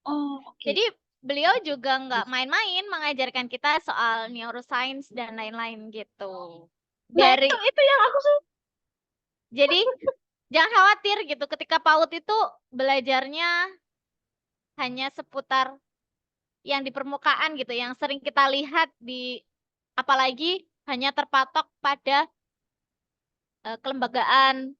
Oh, oke. Jadi beliau juga nggak main-main mengajarkan kita soal neuroscience dan lain-lain gitu. Nah, dari itu yang aku suka. jadi jangan khawatir gitu ketika PAUD itu belajarnya hanya seputar yang di permukaan gitu, yang sering kita lihat di apalagi hanya terpatok pada kelembagaan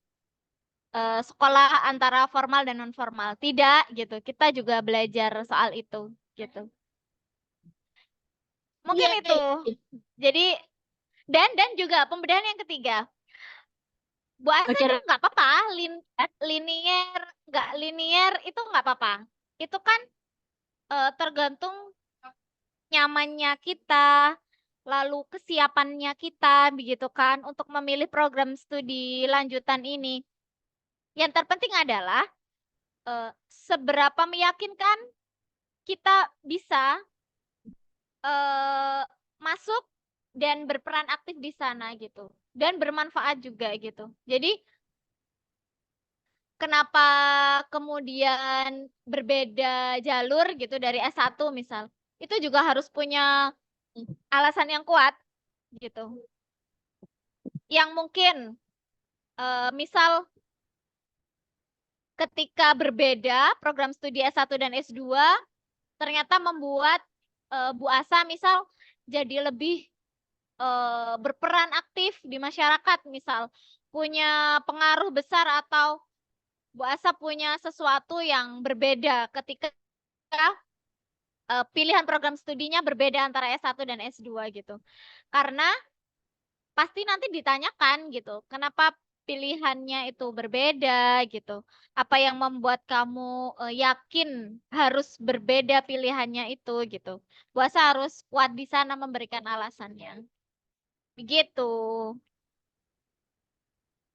sekolah antara formal dan non formal. Tidak gitu. Kita juga belajar soal itu gitu. Mungkin Iya, itu. Jadi dan juga pembedahan yang ketiga. Bu Asa Oke, itu nggak apa-apa, linier, nggak linier itu nggak apa-apa. Itu kan tergantung nyamannya kita, lalu kesiapannya kita, begitu kan, untuk memilih program studi lanjutan ini. Yang terpenting adalah seberapa meyakinkan kita bisa masuk dan berperan aktif di sana gitu, dan bermanfaat juga gitu. Jadi kenapa kemudian berbeda jalur gitu dari S1 misal, itu juga harus punya alasan yang kuat gitu. Yang mungkin misal ketika berbeda program studi S1 dan S2 ternyata membuat Bu Asa misal jadi lebih berperan aktif di masyarakat misal, punya pengaruh besar atau Bu Asa punya sesuatu yang berbeda ketika pilihan program studinya berbeda antara S1 dan S2 gitu. Karena pasti nanti ditanyakan gitu, kenapa pilihannya itu berbeda gitu. Apa yang membuat kamu yakin harus berbeda pilihannya itu gitu. Bu Asa harus kuat di sana memberikan alasannya. Begitu.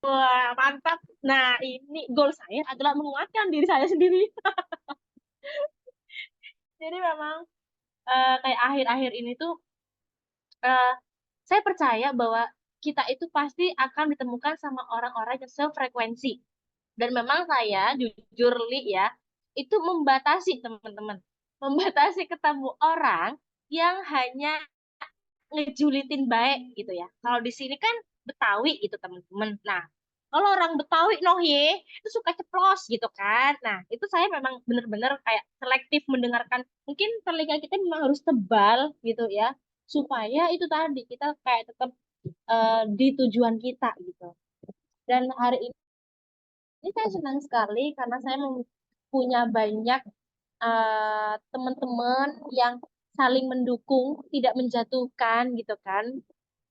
Wah, mantap. Nah, ini goal saya adalah menguatkan diri saya sendiri. Jadi memang kayak akhir-akhir ini tuh eh, saya percaya bahwa kita itu pasti akan ditemukan sama orang-orang yang sefrekuensi. Dan memang saya jujur Li ya, itu membatasi teman-teman. Membatasi ketemu orang yang hanya ngejulitin baik gitu ya. Kalau di sini kan Betawi gitu teman-teman. Nah, kalau orang Betawi noh ye, itu suka ceplos gitu kan. Nah, itu saya memang benar-benar kayak selektif mendengarkan. Mungkin telinga kita memang harus tebal gitu ya, supaya itu tadi kita kayak tetap di tujuan kita gitu. Dan hari ini saya senang sekali karena saya punya banyak teman-teman yang saling mendukung, tidak menjatuhkan gitu kan.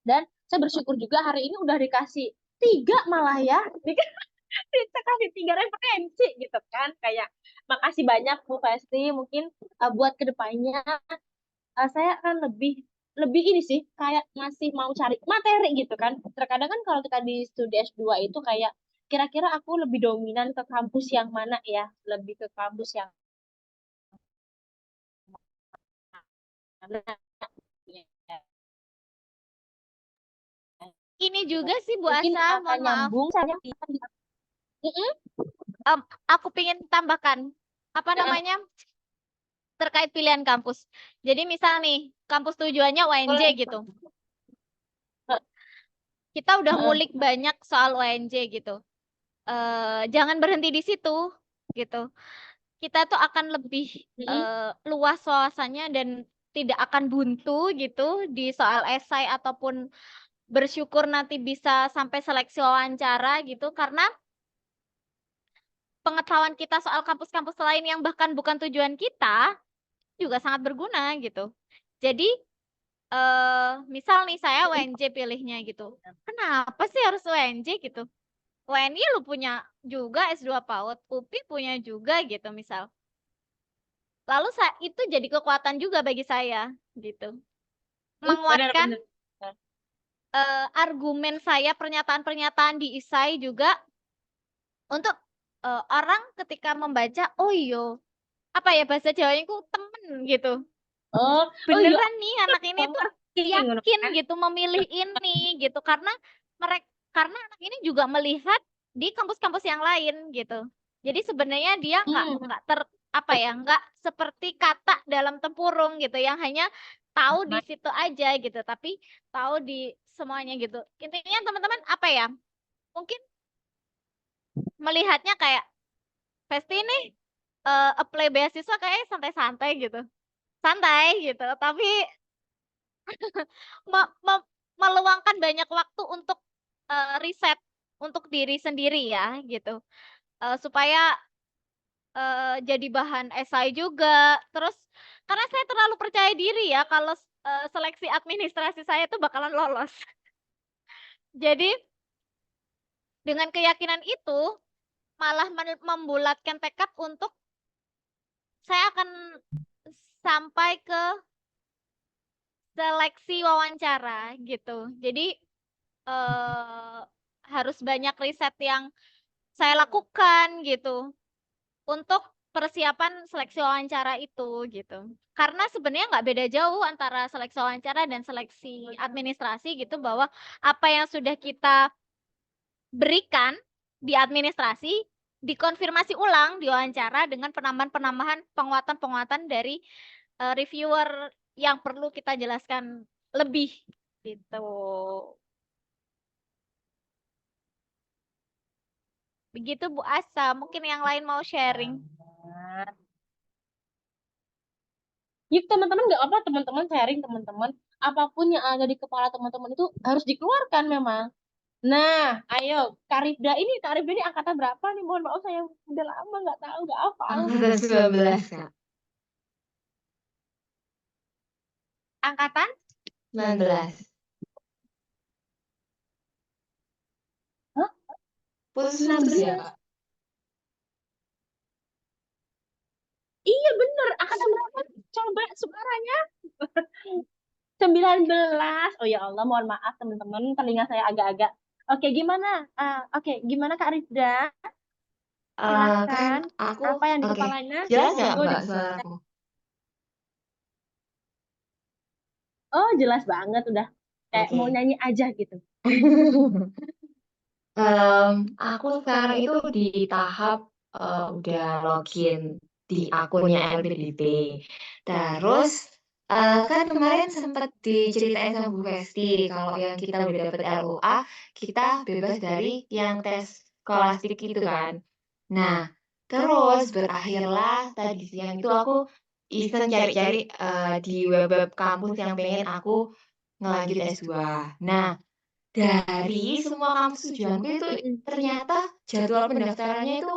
Dan saya bersyukur juga hari ini udah dikasih 3 malah ya. Kita kasih 3 referensi gitu kan. Kayak makasih banyak Bu Festi. Mungkin buat kedepannya saya akan lebih lebih ini sih kayak masih mau cari materi gitu kan. Terkadang kan kalau kita di studi S2 itu kayak kira-kira aku lebih dominan ke kampus yang mana ya? Lebih ke kampus yang mana? Ya. Ini juga sih Bu Mungkin Asa, akan mohon maaf. nyambung saya. Aku ingin tambahkan apa namanya terkait pilihan kampus. Jadi misal nih kampus tujuannya UNJ gitu. Kita udah ngulik banyak soal UNJ gitu. Jangan berhenti di situ gitu. Kita tuh akan lebih luas wawasannya dan tidak akan buntu gitu di soal esai ataupun bersyukur nanti bisa sampai seleksi wawancara gitu karena pengetahuan kita soal kampus-kampus lain yang bahkan bukan tujuan kita juga sangat berguna gitu. Jadi misal nih saya UNJ pilihnya gitu. Kenapa sih harus UNJ gitu? UNY lu punya juga S2 PAUD, UPI punya juga gitu misal. Lalu itu jadi kekuatan juga bagi saya gitu. Menguatkan argumen saya, pernyataan-pernyataan di ISAI juga untuk orang ketika membaca, oh iyo, apa ya bahasa Jawanya itu temen gitu. Oh, Beneran nih anak ini tuh ngono yakin kan. gitu memilih ini gitu karena anak ini juga melihat di kampus-kampus yang lain gitu. Jadi sebenarnya dia nggak seperti kata dalam tempurung gitu yang hanya tahu di situ aja gitu, tapi tahu di semuanya gitu. Intinya teman-teman apa ya? Mungkin melihatnya kayak Festi nih apply beasiswa kayak santai-santai gitu. Santai gitu, tapi meluangkan banyak waktu untuk riset untuk diri sendiri ya gitu. Supaya jadi bahan esai juga. Terus karena saya terlalu percaya diri ya kalau seleksi administrasi saya itu bakalan lolos. Jadi dengan keyakinan itu malah membulatkan tekad untuk saya akan sampai ke seleksi wawancara gitu. Jadi eh, harus banyak riset yang saya lakukan gitu untuk persiapan seleksi wawancara itu gitu. Karena sebenarnya nggak beda jauh antara seleksi wawancara dan seleksi administrasi gitu, bahwa apa yang sudah kita berikan di administrasi dikonfirmasi ulang di wawancara dengan penambahan-penambahan penguatan-penguatan dari reviewer yang perlu kita jelaskan lebih gitu. Begitu Bu Asa, mungkin yang lain mau sharing. Nah, yuk teman-teman, nggak apa teman-teman sharing teman-teman. Apapun yang ada di kepala teman-teman itu harus dikeluarkan memang. Nah, ayo Kak Rifda ini angkatan berapa nih? Mohon maaf saya udah lama nggak tahu, nggak hafal. Angkatan 19, Kak. Angkatan 19. Hah? Putus ya, Kak? Iya bener, angkatan berapa? Coba suaranya. 19. Oh ya Allah, mohon maaf teman-teman, telinga saya agak-agak. Oke, gimana? Gimana Kak Rifda? Kan Silahkan. aku, Apa yang di oke. kepalanya? Jelas nggak, Oh, Mbak, jelas. suaraku? Oh, jelas banget udah. Kayak Oke. mau nyanyi aja gitu. Aku sekarang itu di tahap udah login di akunnya LPDP. Terus kan kemarin sempat diceritain sama Bu Festi kalau yang kita udah dapet LOA, kita bebas dari yang tes skolastik itu kan. Nah, terus berakhirlah tadi siang itu aku iseng cari-cari di web-web kampus yang pengen aku ngelanjut S2. Nah, dari semua kampus tujuanku itu ternyata jadwal pendaftarannya itu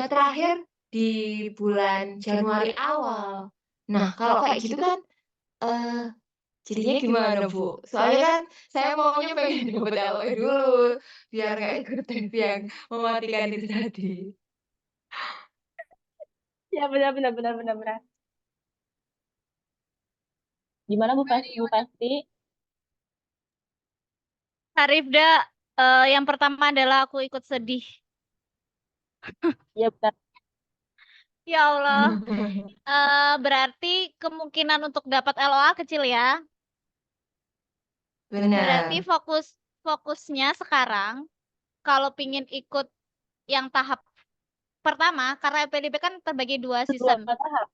terakhir di bulan Januari awal. Nah, kalau kayak gitu kan eh jadinya gimana, Bu? Soalnya kan saya maunya pengen dapet LOE dulu biar nggak ikut tes yang mematikan itu tadi. Ya benar benar benar benar benar. Gimana Bu Festi? Kak Rifda, yang pertama adalah aku ikut sedih. Ya benar. Ya Allah, berarti kemungkinan untuk dapat LOA kecil ya. Berarti Benar. fokusnya sekarang kalau pingin ikut yang tahap pertama, karena LPDP kan terbagi 2 Dua season. tahap.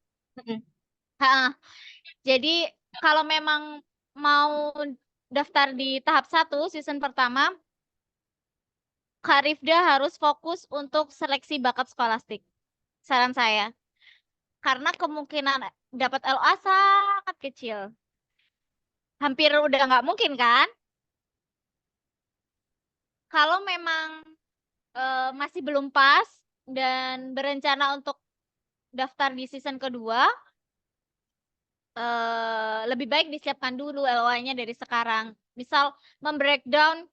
Ha, jadi kalau memang mau daftar di tahap 1 season pertama, Kak Rifda harus fokus untuk seleksi bakat skolastik. Saran saya. Karena kemungkinan dapat LOA sangat kecil. Hampir udah nggak mungkin kan? Kalau memang masih belum pas dan berencana untuk daftar di season kedua, lebih baik disiapkan dulu LOA-nya dari sekarang. Misal membreakdown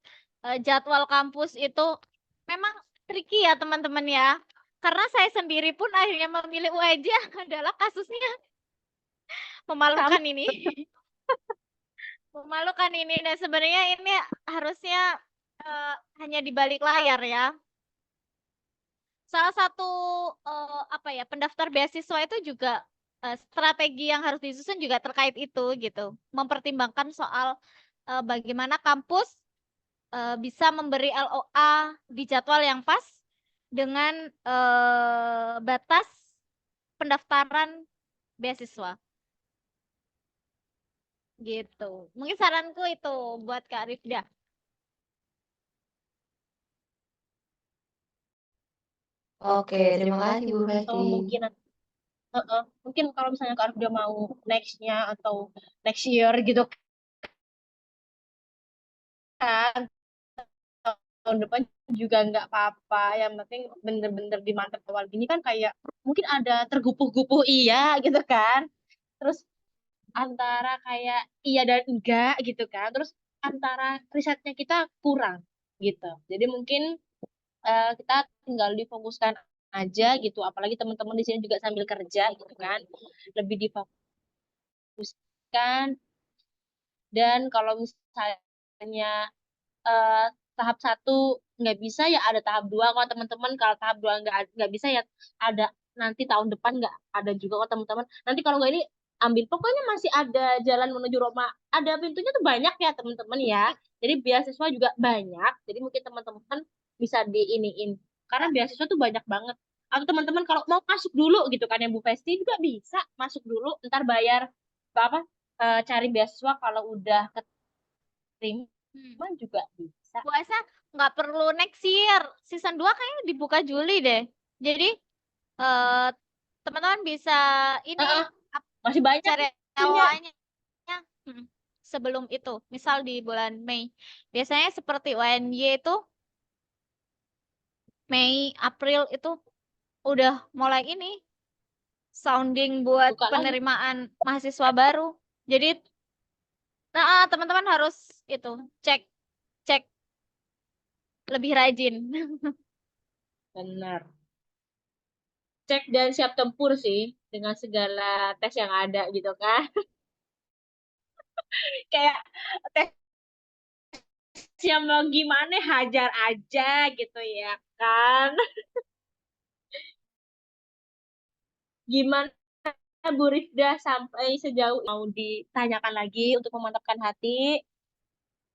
jadwal kampus itu memang tricky ya teman-teman ya. Karena saya sendiri pun akhirnya memilih UAJ adalah kasusnya memalukan ini. Memalukan ini, dan sebenarnya ini harusnya hanya di balik layar ya. Salah satu apa ya, pendaftar beasiswa itu juga strategi yang harus disusun juga terkait itu gitu. Mempertimbangkan soal bagaimana kampus bisa memberi LOA di jadwal yang pas dengan batas pendaftaran beasiswa. gitu. Mungkin saranku itu buat Kak Rifda. Oke, terima kasih Bu Atau Festi. mungkin kalau misalnya Kak Arif udah mau nextnya atau next year gitu kan, tahun depan juga nggak apa-apa. Yang penting bener-bener dimantap awal gini kan kayak mungkin ada tergupuh-gupuh iya gitu kan. Terus antara kayak iya dan enggak gitu kan. Terus antara risetnya kita kurang gitu. Jadi mungkin kita tinggal difokuskan aja gitu. Apalagi teman-teman di sini juga sambil kerja gitu kan. Lebih difokuskan. Dan kalau misalnya eh, tahap 1 nggak bisa ya ada tahap 2 kalau teman-teman. Kalau tahap 2 nggak bisa ya ada nanti tahun depan nggak ada juga kok teman-teman. Nanti kalau nggak ini ambil pokoknya masih ada jalan menuju Roma. Ada pintunya tuh banyak ya teman-teman ya. Jadi beasiswa juga banyak. Jadi mungkin teman-teman bisa diiniin karena beasiswa tuh banyak banget. Atau teman-teman kalau mau masuk dulu gitu kan yang Bu Festi juga bisa masuk dulu ntar bayar apa cari beasiswa kalau udah keterima Hmm. juga bisa. Bu Esa nggak perlu next year. Season 2 kayaknya dibuka Juli deh. Jadi eh, teman-teman bisa ini Heeh, masih banyak cari punya. awalnya hmm, sebelum itu. Misal di bulan Mei. Biasanya seperti UNY itu Mei, April itu udah mulai ini sounding buat Buka lagi. penerimaan mahasiswa baru. Jadi teman-teman harus itu cek cek lebih rajin. Benar. Cek dan siap tempur sih dengan segala tes yang ada gitu kan. Kayak tes yang mau gimana hajar aja gitu ya kan. Gimana Bu Rifda sampai sejauh mau ditanyakan lagi untuk memantapkan hati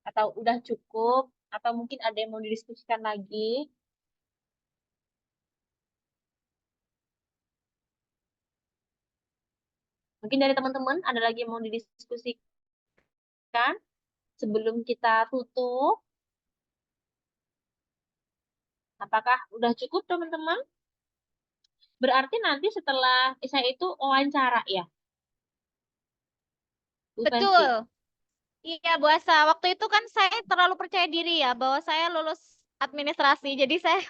atau udah cukup atau mungkin ada yang mau didiskusikan lagi? Mungkin dari teman-teman ada lagi yang mau didiskusikan sebelum kita tutup? Apakah udah cukup teman-teman? Berarti nanti setelah saya itu wawancara ya, Bu Festi. Betul. Iya, Bu Asa. Waktu itu kan saya terlalu percaya diri ya bahwa saya lulus administrasi. Jadi saya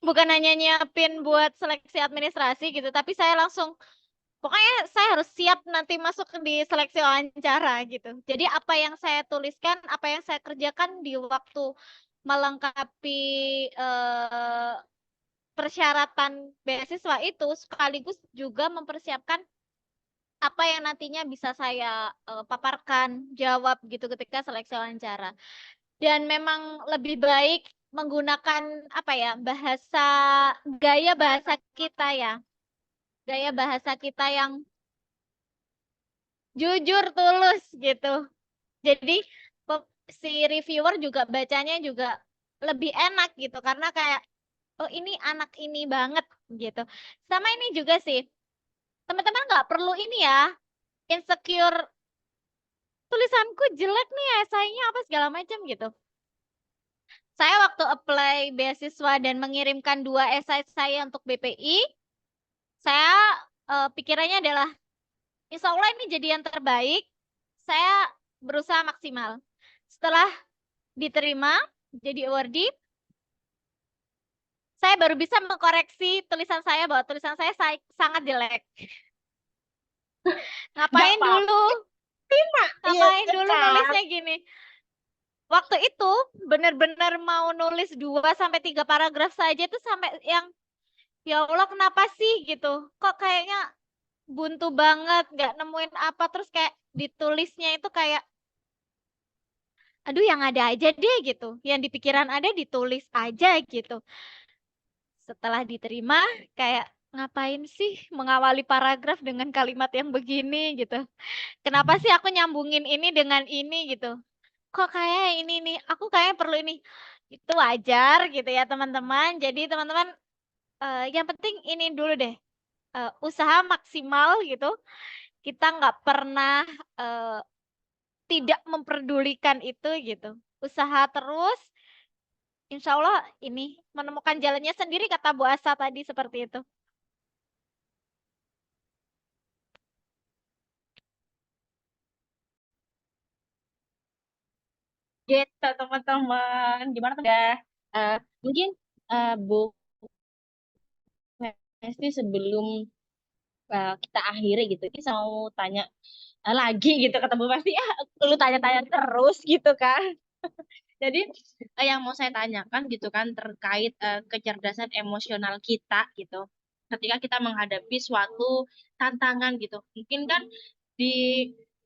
bukan hanya nyiapin buat seleksi administrasi gitu, tapi saya langsung pokoknya saya harus siap nanti masuk di seleksi wawancara gitu. Jadi apa yang saya tuliskan, apa yang saya kerjakan di waktu melengkapi eh, persyaratan beasiswa itu sekaligus juga mempersiapkan apa yang nantinya bisa saya paparkan, jawab gitu ketika seleksi wawancara. Dan memang lebih baik menggunakan apa ya, gaya bahasa kita ya. Gaya bahasa kita yang jujur, tulus gitu. Jadi si reviewer juga bacanya juga lebih enak gitu karena kayak oh ini anak ini banget gitu. Sama ini juga sih. Teman-teman nggak perlu ini ya, insecure tulisanku jelek nih esainya apa segala macam gitu. Saya waktu apply beasiswa dan mengirimkan 2 esai saya untuk BPI, saya pikirannya adalah insya Allah ini jadi yang terbaik. Saya berusaha maksimal. Setelah diterima jadi awardee, saya baru bisa mengkoreksi tulisan saya bahwa tulisan saya sangat jelek. Nggak Ngapain apa-apa. dulu? Iya Ngapain dulu kan? nulisnya gini? Waktu itu benar-benar mau nulis 2 sampai 3 paragraf saja itu sampai yang ya Allah kenapa sih gitu. Kok kayaknya buntu banget, nggak nemuin apa terus kayak ditulisnya itu kayak aduh yang ada aja deh gitu. Yang di pikiran ada ditulis aja gitu. Setelah diterima kayak ngapain sih mengawali paragraf dengan kalimat yang begini gitu. Kenapa sih aku nyambungin ini dengan ini gitu. Kok kayak ini nih, aku kayaknya perlu ini. Itu wajar gitu ya teman-teman. Jadi teman-teman yang penting ini dulu deh. Usaha maksimal gitu. kita nggak pernah tidak memperdulikan itu gitu. Usaha terus, insya Allah ini menemukan jalannya sendiri kata Bu Asa tadi seperti itu. Gitu teman-teman. Gimana tuh? Mungkin Bu Hesti sebelum kita akhiri gitu, kita mau tanya lagi gitu kata Bu Hesti, lu tanya-tanya terus gitu kan. Jadi yang mau saya tanyakan gitu kan terkait kecerdasan emosional kita gitu. Ketika kita menghadapi suatu tantangan gitu. Mungkin kan di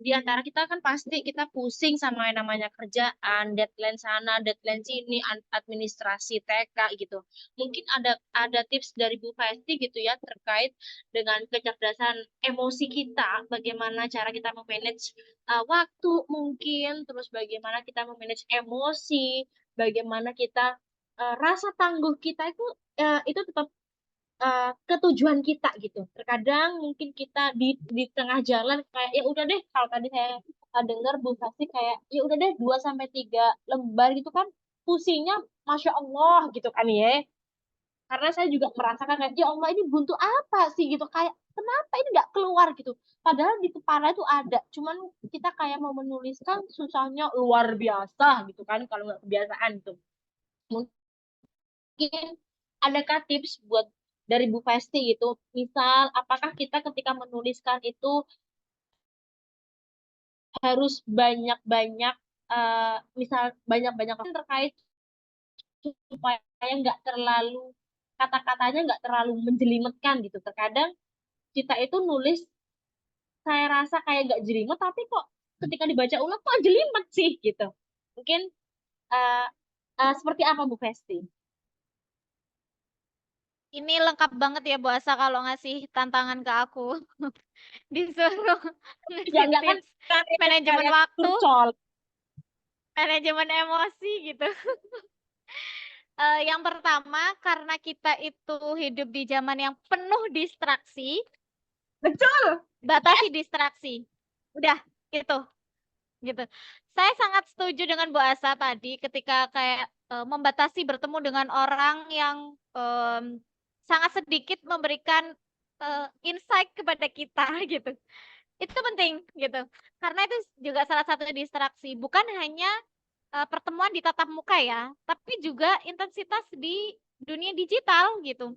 di antara kita kan pasti kita pusing sama yang namanya kerjaan, deadline sana, deadline sini, administrasi TK gitu. Mungkin ada tips dari Bu Festi gitu ya terkait dengan kecerdasan emosi kita, bagaimana cara kita memanage waktu mungkin, terus bagaimana kita memanage emosi, bagaimana kita rasa tangguh kita itu tetap ke tujuan kita gitu. Terkadang mungkin kita di tengah jalan kayak ya udah deh kalau tadi saya dengar Bu Fasti kayak ya udah deh 2 sampai 3 lembar gitu kan pusingnya Masya Allah gitu kan ya. Karena saya juga merasakan kayak ya Allah ini buntu apa sih gitu kayak kenapa ini nggak keluar gitu. Padahal di kepala itu ada, cuman kita kayak mau menuliskan susahnya luar biasa gitu kan kalau nggak kebiasaan gitu. Mungkin adakah tips buat dari Bu Festi gitu? Misal, apakah kita ketika menuliskan itu harus banyak-banyak, misal banyak-banyak terkait supaya nggak terlalu kata-katanya nggak terlalu menjelimetkan gitu. Terkadang kita itu nulis, saya rasa kayak nggak jelimet, tapi kok ketika dibaca ulang kok jelimet sih gitu. Mungkin uh, seperti apa Bu Festi? Ini lengkap banget ya Bu Asa kalau ngasih tantangan ke aku. Disuruh Ya ngasih nggak kan tips manajemen kalian waktu, curcol. manajemen emosi gitu. Yang pertama, karena kita itu hidup di zaman yang penuh distraksi, Betul. batasi distraksi. Udah, gitu. Gitu. Saya sangat setuju dengan Bu Asa tadi ketika kayak membatasi bertemu dengan orang yang sangat sedikit memberikan insight kepada kita gitu. Itu penting gitu. Karena itu juga salah satu distraksi. Bukan hanya pertemuan di tatap muka ya, tapi juga intensitas di dunia digital gitu.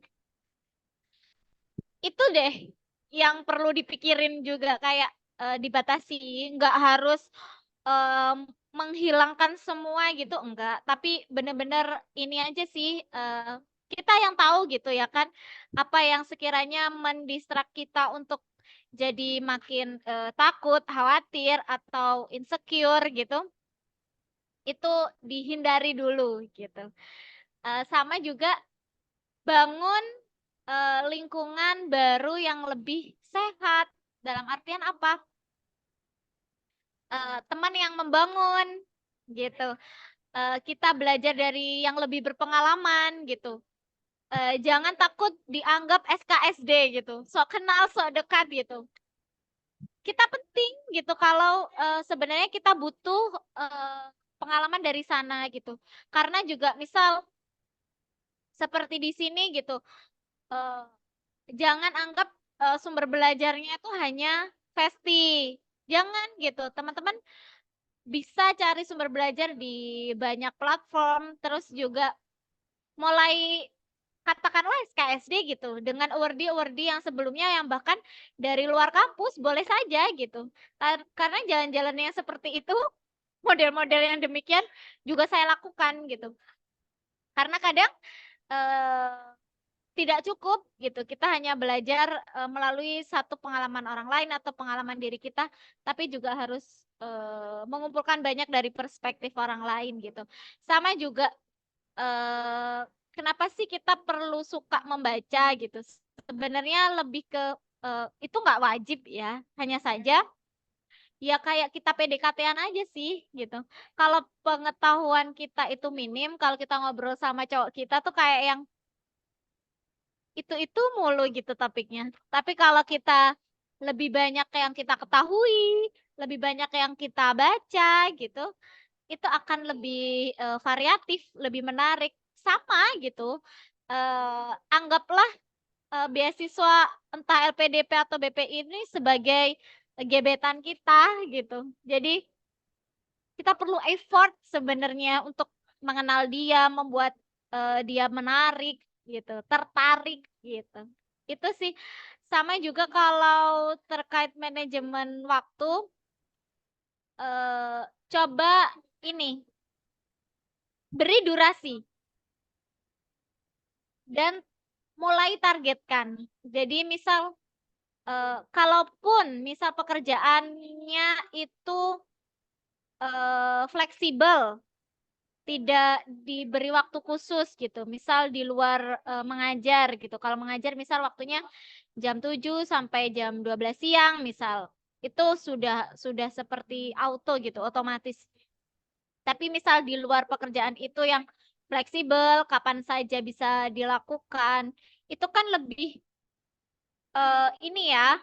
Itu deh yang perlu dipikirin juga kayak dibatasi, nggak harus menghilangkan semua gitu, enggak. Tapi bener-bener ini aja sih kita yang tahu gitu ya kan, apa yang sekiranya mendistrak kita untuk jadi makin takut, khawatir atau insecure gitu, itu dihindari dulu gitu. Sama juga bangun lingkungan baru yang lebih sehat. Dalam artian apa? Teman yang membangun gitu. Kita belajar dari yang lebih berpengalaman gitu. Jangan takut dianggap SKSD gitu. Sok kenal, sok dekat gitu. Kita penting gitu kalau sebenarnya kita butuh pengalaman dari sana gitu. Karena juga misal seperti di sini gitu. eh, Jangan anggap sumber belajarnya itu hanya Festi. Jangan gitu. Teman-teman bisa cari sumber belajar di banyak platform, terus juga mulai katakanlah SKSD gitu dengan awardee yang sebelumnya yang bahkan dari luar kampus boleh saja gitu. Karena jalan-jalan yang seperti itu, model-model yang demikian juga saya lakukan gitu. Karena kadang eh, tidak cukup gitu. Kita hanya belajar melalui satu pengalaman orang lain atau pengalaman diri kita, tapi juga harus mengumpulkan banyak dari perspektif orang lain gitu. Sama juga eh, kenapa sih kita perlu suka membaca gitu? Sebenarnya lebih ke itu nggak wajib ya, hanya saja ya kayak kita PDKT-an aja sih gitu. Kalau pengetahuan kita itu minim, kalau kita ngobrol sama cowok kita tuh kayak yang itu mulu gitu topiknya. Tapi kalau kita lebih banyak yang kita ketahui, lebih banyak yang kita baca gitu, itu akan lebih variatif, lebih menarik. Sama gitu. Anggaplah beasiswa entah LPDP atau BPI ini sebagai gebetan kita gitu. Jadi kita perlu effort sebenarnya untuk mengenal dia, membuat dia menarik gitu, tertarik gitu. Itu sih. Sama juga kalau terkait manajemen waktu, coba ini beri durasi dan mulai targetkan. Jadi misal kalaupun misal pekerjaannya itu fleksibel, tidak diberi waktu khusus gitu. Misal di luar mengajar gitu. Kalau mengajar misal waktunya jam 7 sampai jam 12 siang misal. Itu sudah seperti auto gitu, otomatis. Tapi misal di luar pekerjaan itu yang fleksibel, kapan saja bisa dilakukan, itu kan lebih ini ya,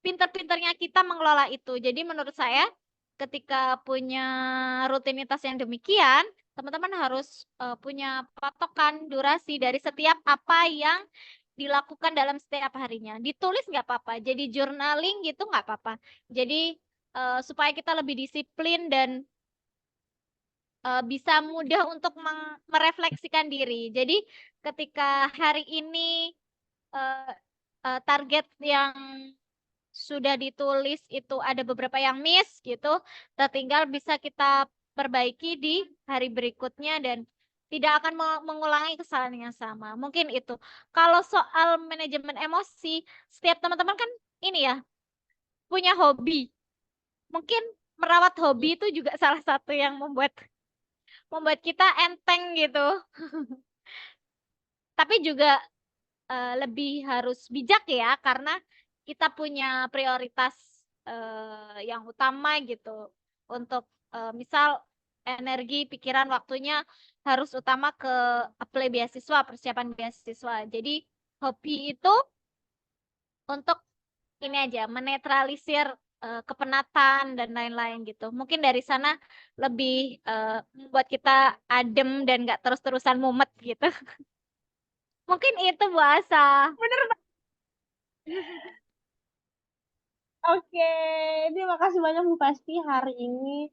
pinter-pinternya kita mengelola itu. Jadi menurut saya ketika punya rutinitas yang demikian, teman-teman harus punya patokan durasi dari setiap apa yang dilakukan dalam setiap harinya. Ditulis nggak apa-apa, jadi journaling gitu nggak apa-apa. Jadi supaya kita lebih disiplin dan bisa mudah untuk merefleksikan diri. Jadi ketika hari ini eh, target yang sudah ditulis itu ada beberapa yang miss gitu, tinggal bisa kita perbaiki di hari berikutnya dan tidak akan mengulangi kesalahan yang sama. Mungkin itu. Kalau soal manajemen emosi, setiap teman-teman kan ini ya, punya hobi. Mungkin merawat hobi itu juga salah satu yang membuat kita enteng gitu. Tapi juga lebih harus bijak ya karena kita punya prioritas yang utama gitu untuk misal energi, pikiran, waktunya harus utama ke apply beasiswa, persiapan beasiswa. Jadi hobi itu untuk ini aja menetralisir kepenatan dan lain-lain gitu. Mungkin dari sana lebih membuat kita adem dan nggak terus-terusan mumet gitu. Mungkin itu Bu Asa. Oke, terima kasih banyak Bu Pasti hari ini.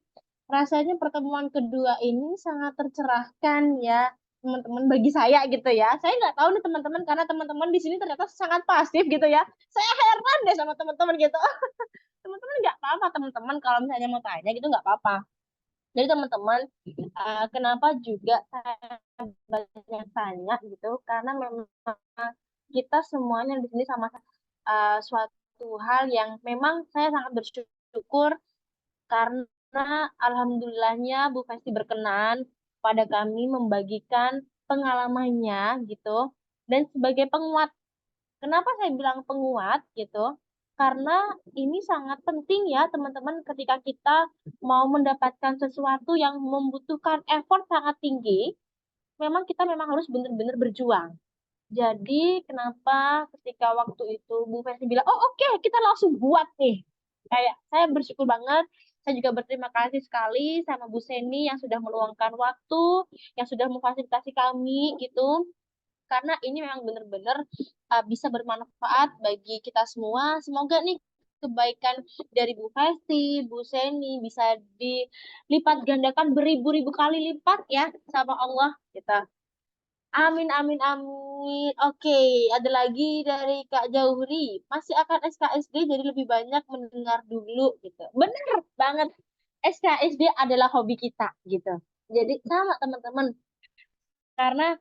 Rasanya pertemuan kedua ini sangat tercerahkan ya, teman-teman bagi saya gitu ya. Saya nggak tahu nih teman-teman karena teman-teman di sini ternyata sangat pasif gitu ya. Saya heran deh sama teman-teman gitu. Teman-teman nggak apa-apa teman-teman kalau misalnya mau tanya gitu nggak apa-apa. Jadi teman-teman, kenapa juga saya banyak tanya gitu? Karena memang kita semuanya di sini sama suatu hal yang memang saya sangat bersyukur karena alhamdulillahnya Bu Festi berkenan pada kami membagikan pengalamannya gitu dan sebagai penguat. Kenapa saya bilang penguat gitu? Karena ini sangat penting ya teman-teman ketika kita mau mendapatkan sesuatu yang membutuhkan effort sangat tinggi, memang kita memang harus benar-benar berjuang. Jadi kenapa ketika waktu itu Bu Festi bilang, oh oke, kita langsung buat nih. Kayak saya bersyukur banget, saya juga berterima kasih sekali sama Bu Seni yang sudah meluangkan waktu, yang sudah memfasilitasi kami gitu. Karena ini memang benar-benar bisa bermanfaat bagi kita semua. Semoga nih kebaikan dari Bu Festi, Bu Seni bisa dilipat gandakan beribu-ribu kali lipat ya sama Allah kita. Amin, amin, amin. Oke, ada lagi dari Kak Jauhri. Masih akan SKSD jadi lebih banyak mendengar dulu gitu. Bener banget. SKSD adalah hobi kita gitu. Jadi sama teman-teman. Karena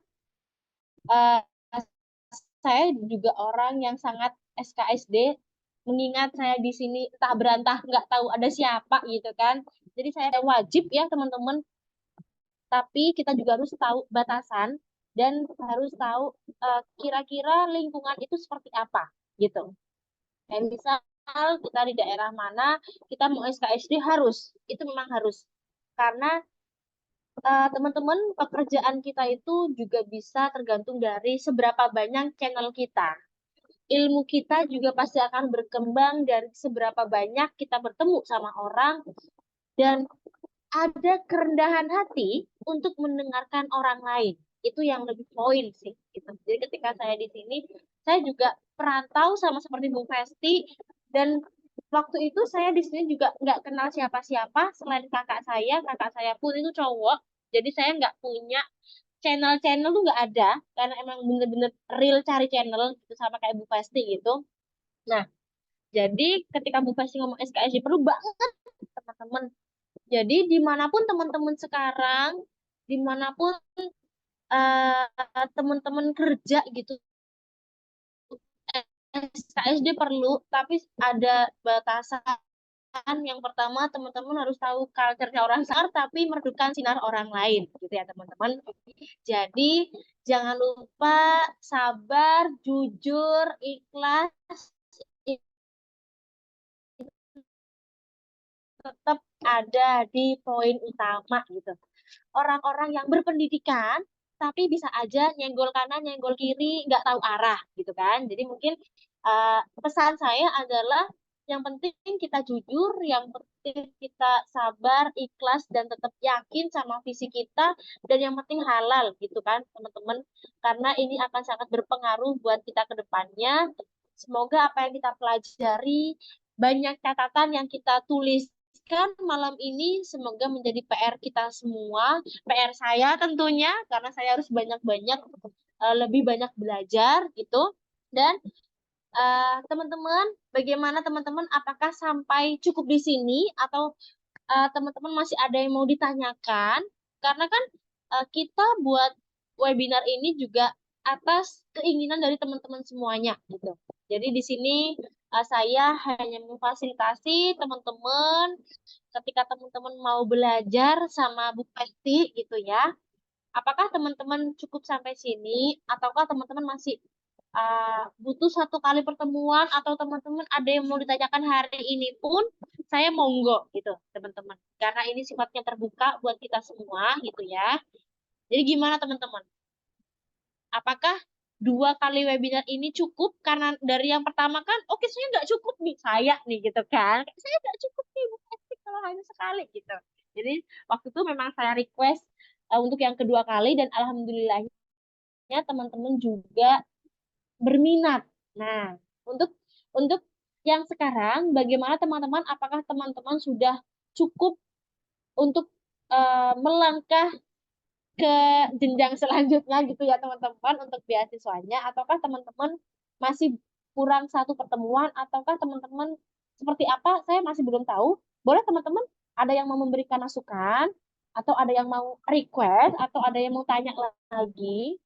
eh, saya juga orang yang sangat SKSD. Mengingat saya di sini entah berantah nggak tahu ada siapa gitu kan. Jadi saya wajib ya teman-teman. Tapi kita juga harus tahu batasan dan harus tahu kira-kira lingkungan itu seperti apa gitu. Kayak misal kita di daerah mana, kita mau SKSD harus, itu memang harus. Karena teman-teman pekerjaan kita itu juga bisa tergantung dari seberapa banyak channel kita. ilmu kita juga pasti akan berkembang dari seberapa banyak kita bertemu sama orang dan ada kerendahan hati untuk mendengarkan orang lain. Itu yang lebih poin sih. Gitu. Jadi ketika saya di sini, saya juga perantau sama seperti Bu Festi dan waktu itu saya di sini juga nggak kenal siapa-siapa selain kakak saya pun itu cowok. Jadi saya nggak punya channel-channel tuh nggak ada karena emang bener-bener real cari channel gitu sama kayak Bu Festi gitu. Nah, jadi ketika Bu Festi ngomong SKSD perlu banget teman-teman. Jadi dimanapun teman-teman sekarang, dimanapun teman-teman kerja gitu, SKSD perlu, tapi ada batasan. Yang pertama, teman-teman harus tahu culture-nya orang sinar, tapi merdukan sinar orang lain, gitu ya teman-teman. Jadi jangan lupa sabar, jujur, ikhlas, tetap ada di poin utama gitu. Orang-orang yang berpendidikan tapi bisa aja nyenggol kanan, nyenggol kiri, nggak tahu arah gitu kan. Jadi mungkin pesan saya adalah yang penting kita jujur, yang penting kita sabar, ikhlas, dan tetap yakin sama visi kita, dan yang penting halal gitu kan teman-teman. Karena ini akan sangat berpengaruh buat kita ke depannya. Semoga apa yang kita pelajari, banyak catatan yang kita tuliskan malam ini, semoga menjadi PR kita semua, PR saya tentunya, karena saya harus banyak-banyak, lebih banyak belajar gitu. Dan teman-teman, bagaimana teman-teman? Apakah sampai cukup di sini atau teman-teman masih ada yang mau ditanyakan? Karena kan kita buat webinar ini juga atas keinginan dari teman-teman semuanya gitu. Jadi di sini saya hanya memfasilitasi teman-teman ketika teman-teman mau belajar sama Bu Pesti gitu ya. Apakah teman-teman cukup sampai sini ataukah teman-teman masih butuh satu kali pertemuan atau teman-teman ada yang mau ditanyakan hari ini pun saya monggo gitu teman-teman karena ini sifatnya terbuka buat kita semua gitu ya. Jadi gimana teman-teman, apakah 2 kali webinar ini cukup? Karena dari yang pertama kan oke saya nggak cukup nih saya nih gitu kan, saya nggak cukup nih Bu Esti kalau hanya sekali gitu. Jadi waktu itu memang saya request untuk yang kedua kali dan alhamdulillahnya teman-teman juga berminat. Nah, untuk untuk yang sekarang, bagaimana teman-teman? Apakah teman-teman sudah cukup untuk melangkah ke jenjang selanjutnya gitu ya teman-teman untuk beasiswanya? Ataukah teman-teman masih kurang satu pertemuan? Ataukah teman-teman seperti apa? Saya masih belum tahu. Boleh teman-teman ada yang mau memberikan masukan? Atau ada yang mau request? Atau ada yang mau tanya lagi?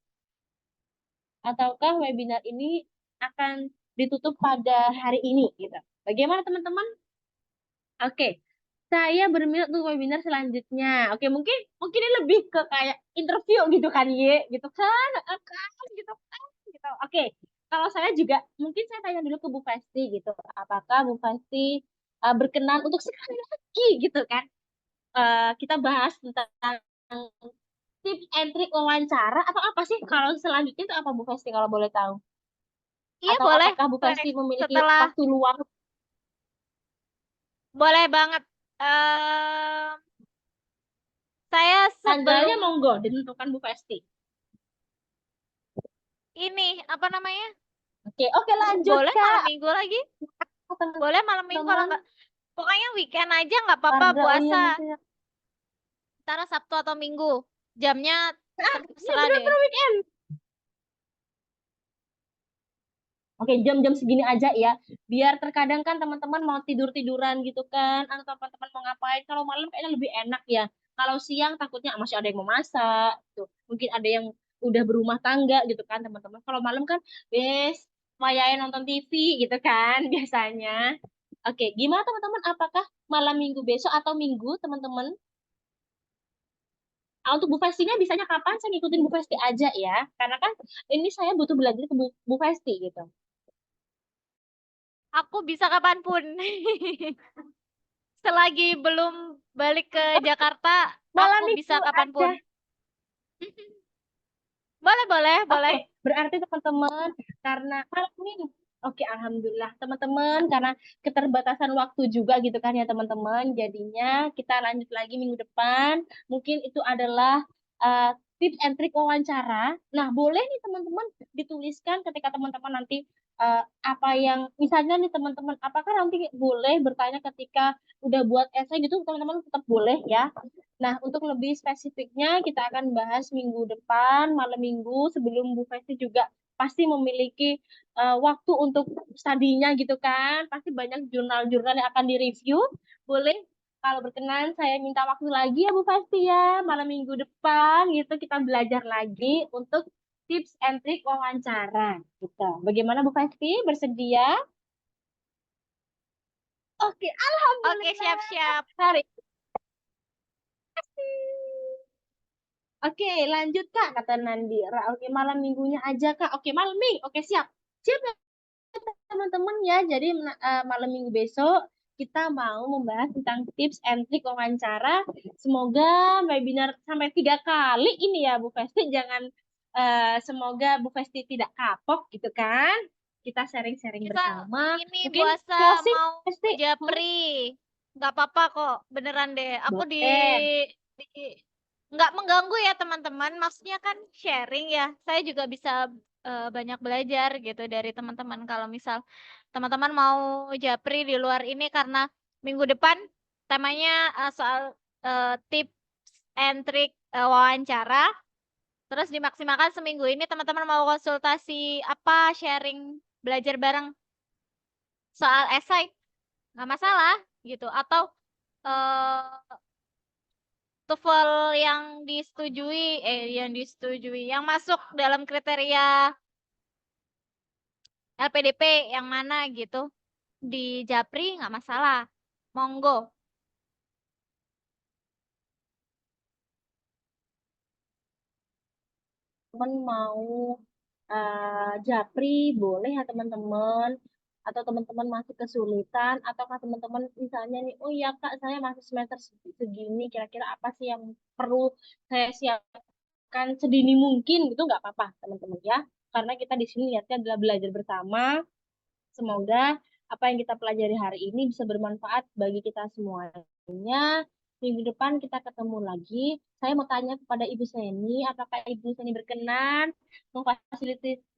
Ataukah webinar ini akan ditutup pada hari ini gitu. Bagaimana teman-teman? Oke. Saya berminat untuk webinar selanjutnya. Oke, mungkin mungkin ini lebih ke kayak interview gitu kan, gitu kan, gitu kan, gitu. Oke. Kalau saya juga mungkin saya tanya dulu ke Bu Festi gitu. Apakah Bu Festi berkenan untuk sekali lagi gitu kan? Kita bahas tentang tips and trick wawancara atau apa sih? Kalau selanjutnya itu apa Bu Festi kalau boleh tahu? Iya Atau boleh, apakah Bu boleh. Festi memiliki Setelah waktu luang? boleh banget. Em, saya Tanggalnya sebelum monggo ditentukan Bu Festi. ini apa namanya? Oke, oke lanjut Boleh malam Kak. minggu lagi? Boleh malam minggu kalau Teman-teman, nggak. Pokoknya weekend aja nggak apa-apa Warga puasa. Uyang itu ya. Antara Sabtu atau Minggu. Jamnya Ini terserah deh. bener-bener weekend. Oke, jam-jam segini aja ya. Biar terkadang kan teman-teman mau tidur-tiduran gitu kan, atau teman-teman mau ngapain. Kalau malam kayaknya lebih enak ya. Kalau siang takutnya masih ada yang mau masak, gitu. Mungkin ada yang udah berumah tangga gitu kan teman-teman. Kalau malam kan, wes, mayain nonton TV gitu kan biasanya. Oke, gimana teman-teman? Apakah malam minggu besok atau minggu teman-teman? Untuk Bu Festinya bisanya kapan? Saya ngikutin Bu Festi aja ya. Karena kan ini saya butuh belajar ke Bu Festi gitu. Aku bisa kapanpun. Selagi belum balik ke Jakarta, Malam aku bisa minggu kapanpun. aja. Boleh, boleh, boleh. Oke, berarti teman-teman karena malam minggu Oke, alhamdulillah teman-teman, karena keterbatasan waktu juga gitu kan ya teman-teman. Jadinya kita lanjut lagi minggu depan. Mungkin itu adalah uh, tips and trik wawancara. Nah, boleh nih teman-teman dituliskan ketika teman-teman nanti apa yang misalnya nih teman-teman, apakah nanti boleh bertanya ketika udah buat esai gitu, teman-teman tetap boleh ya. Nah, untuk lebih spesifiknya kita akan bahas minggu depan, malam minggu sebelum Bu Festi juga pasti memiliki waktu untuk studinya gitu kan. Pasti banyak jurnal-jurnal yang akan direview. Boleh kalau berkenan saya minta waktu lagi ya Bu Fasti ya. Malam minggu depan gitu kita belajar lagi untuk tips and trick wawancara gitu. Bagaimana Bu Fasti? Bersedia? Oke, Oke, alhamdulillah. siap-siap. Hari Oke, lanjut Kak, kata Nandira. Oke, malam minggunya aja Kak. Oke, malam minggu. Oke, siap. Siap ya teman-teman ya. Jadi malam minggu besok kita mau membahas tentang tips and trick wawancara. Semoga webinar sampai 3 kali ini ya Bu Festi. Jangan semoga Bu Festi tidak kapok gitu kan. Kita sharing-sharing Kita bersama. ini Mungkin puasa closing mau Festi. japri. Nggak apa-apa kok, beneran deh. Aku Boleh. di nggak mengganggu ya teman-teman. Maksudnya kan sharing ya. Saya juga bisa banyak belajar gitu dari teman-teman. Kalau misal teman-teman mau japri di luar ini karena minggu depan temanya soal tips and trick wawancara. Terus dimaksimalkan seminggu ini teman-teman mau konsultasi apa sharing belajar bareng soal esai nggak masalah gitu atau eh TOEFL yang masuk dalam kriteria LPDP yang mana gitu di Japri nggak masalah, monggo. Teman mau japri boleh ya teman-teman, atau teman-teman masih kesulitan, ataukah teman-teman misalnya nih, oh iya Kak saya masih semester segini, kira-kira apa sih yang perlu saya siapkan sedini mungkin gitu, nggak apa-apa teman-teman ya, karena kita di sini lihatnya adalah belajar bersama. Semoga apa yang kita pelajari hari ini bisa bermanfaat bagi kita semuanya. Minggu depan kita ketemu lagi. Saya mau tanya kepada Ibu Seni, apakah Ibu Seni berkenan memfasilitasi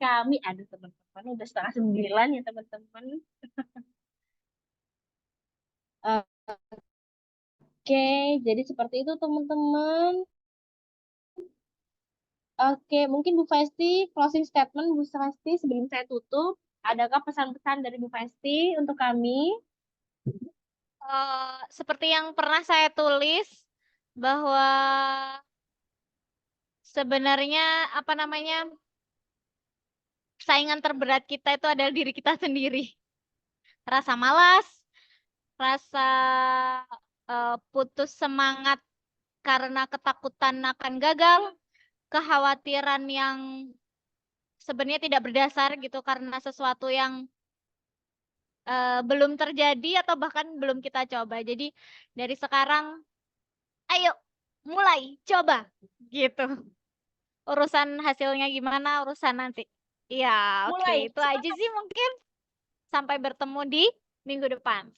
kami? Aduh teman-teman, udah 8:30 ya teman-teman. Oke, jadi seperti itu teman-teman. Oke, mungkin Bu Festi, closing statement Bu Festi sebelum saya tutup. Adakah pesan-pesan dari Bu Festi untuk kami? Seperti yang pernah saya tulis bahwa sebenarnya apa namanya saingan terberat kita itu adalah diri kita sendiri. Rasa malas, rasa putus semangat karena ketakutan akan gagal, kekhawatiran yang sebenarnya tidak berdasar gitu karena sesuatu yang belum terjadi atau bahkan belum kita coba. Jadi dari sekarang, ayo mulai coba gitu. Urusan hasilnya gimana, urusan nanti. Iya, oke. Mulai. Itu aja sih mungkin. Sampai bertemu di minggu depan.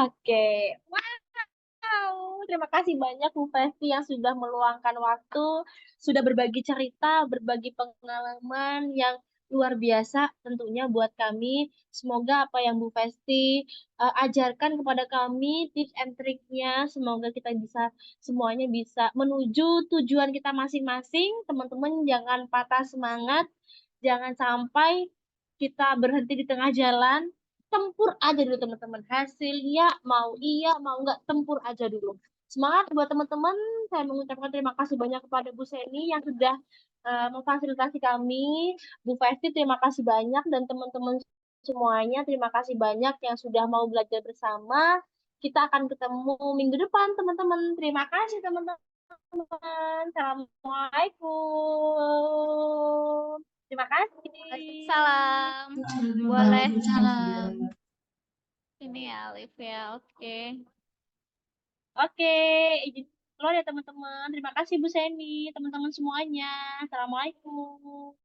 Oke. Wow, terima kasih banyak Bu Festi yang sudah meluangkan waktu, sudah berbagi cerita, berbagi pengalaman yang luar biasa tentunya buat kami. Semoga apa yang Bu Festi ajarkan kepada kami, tips and triknya, semoga kita bisa semuanya bisa menuju tujuan kita masing-masing. Teman-teman jangan patah semangat, jangan sampai kita berhenti di tengah jalan. Tempur aja dulu teman-teman, hasilnya mau iya mau nggak, tempur aja dulu. Semangat buat teman-teman. Saya mengucapkan terima kasih banyak kepada Bu Seni yang sudah memfasilitasi kami. Bu Festi terima kasih banyak, dan teman-teman semuanya terima kasih banyak yang sudah mau belajar bersama. Kita akan ketemu minggu depan teman-teman. Terima kasih teman-teman. Assalamualaikum. Terima kasih. Waalaikumsalam. Boleh. Ini ya, Alif ya. Oke. Oke, izin keluar ya teman-teman. Terima kasih Bu Seni, teman-teman semuanya. Assalamualaikum.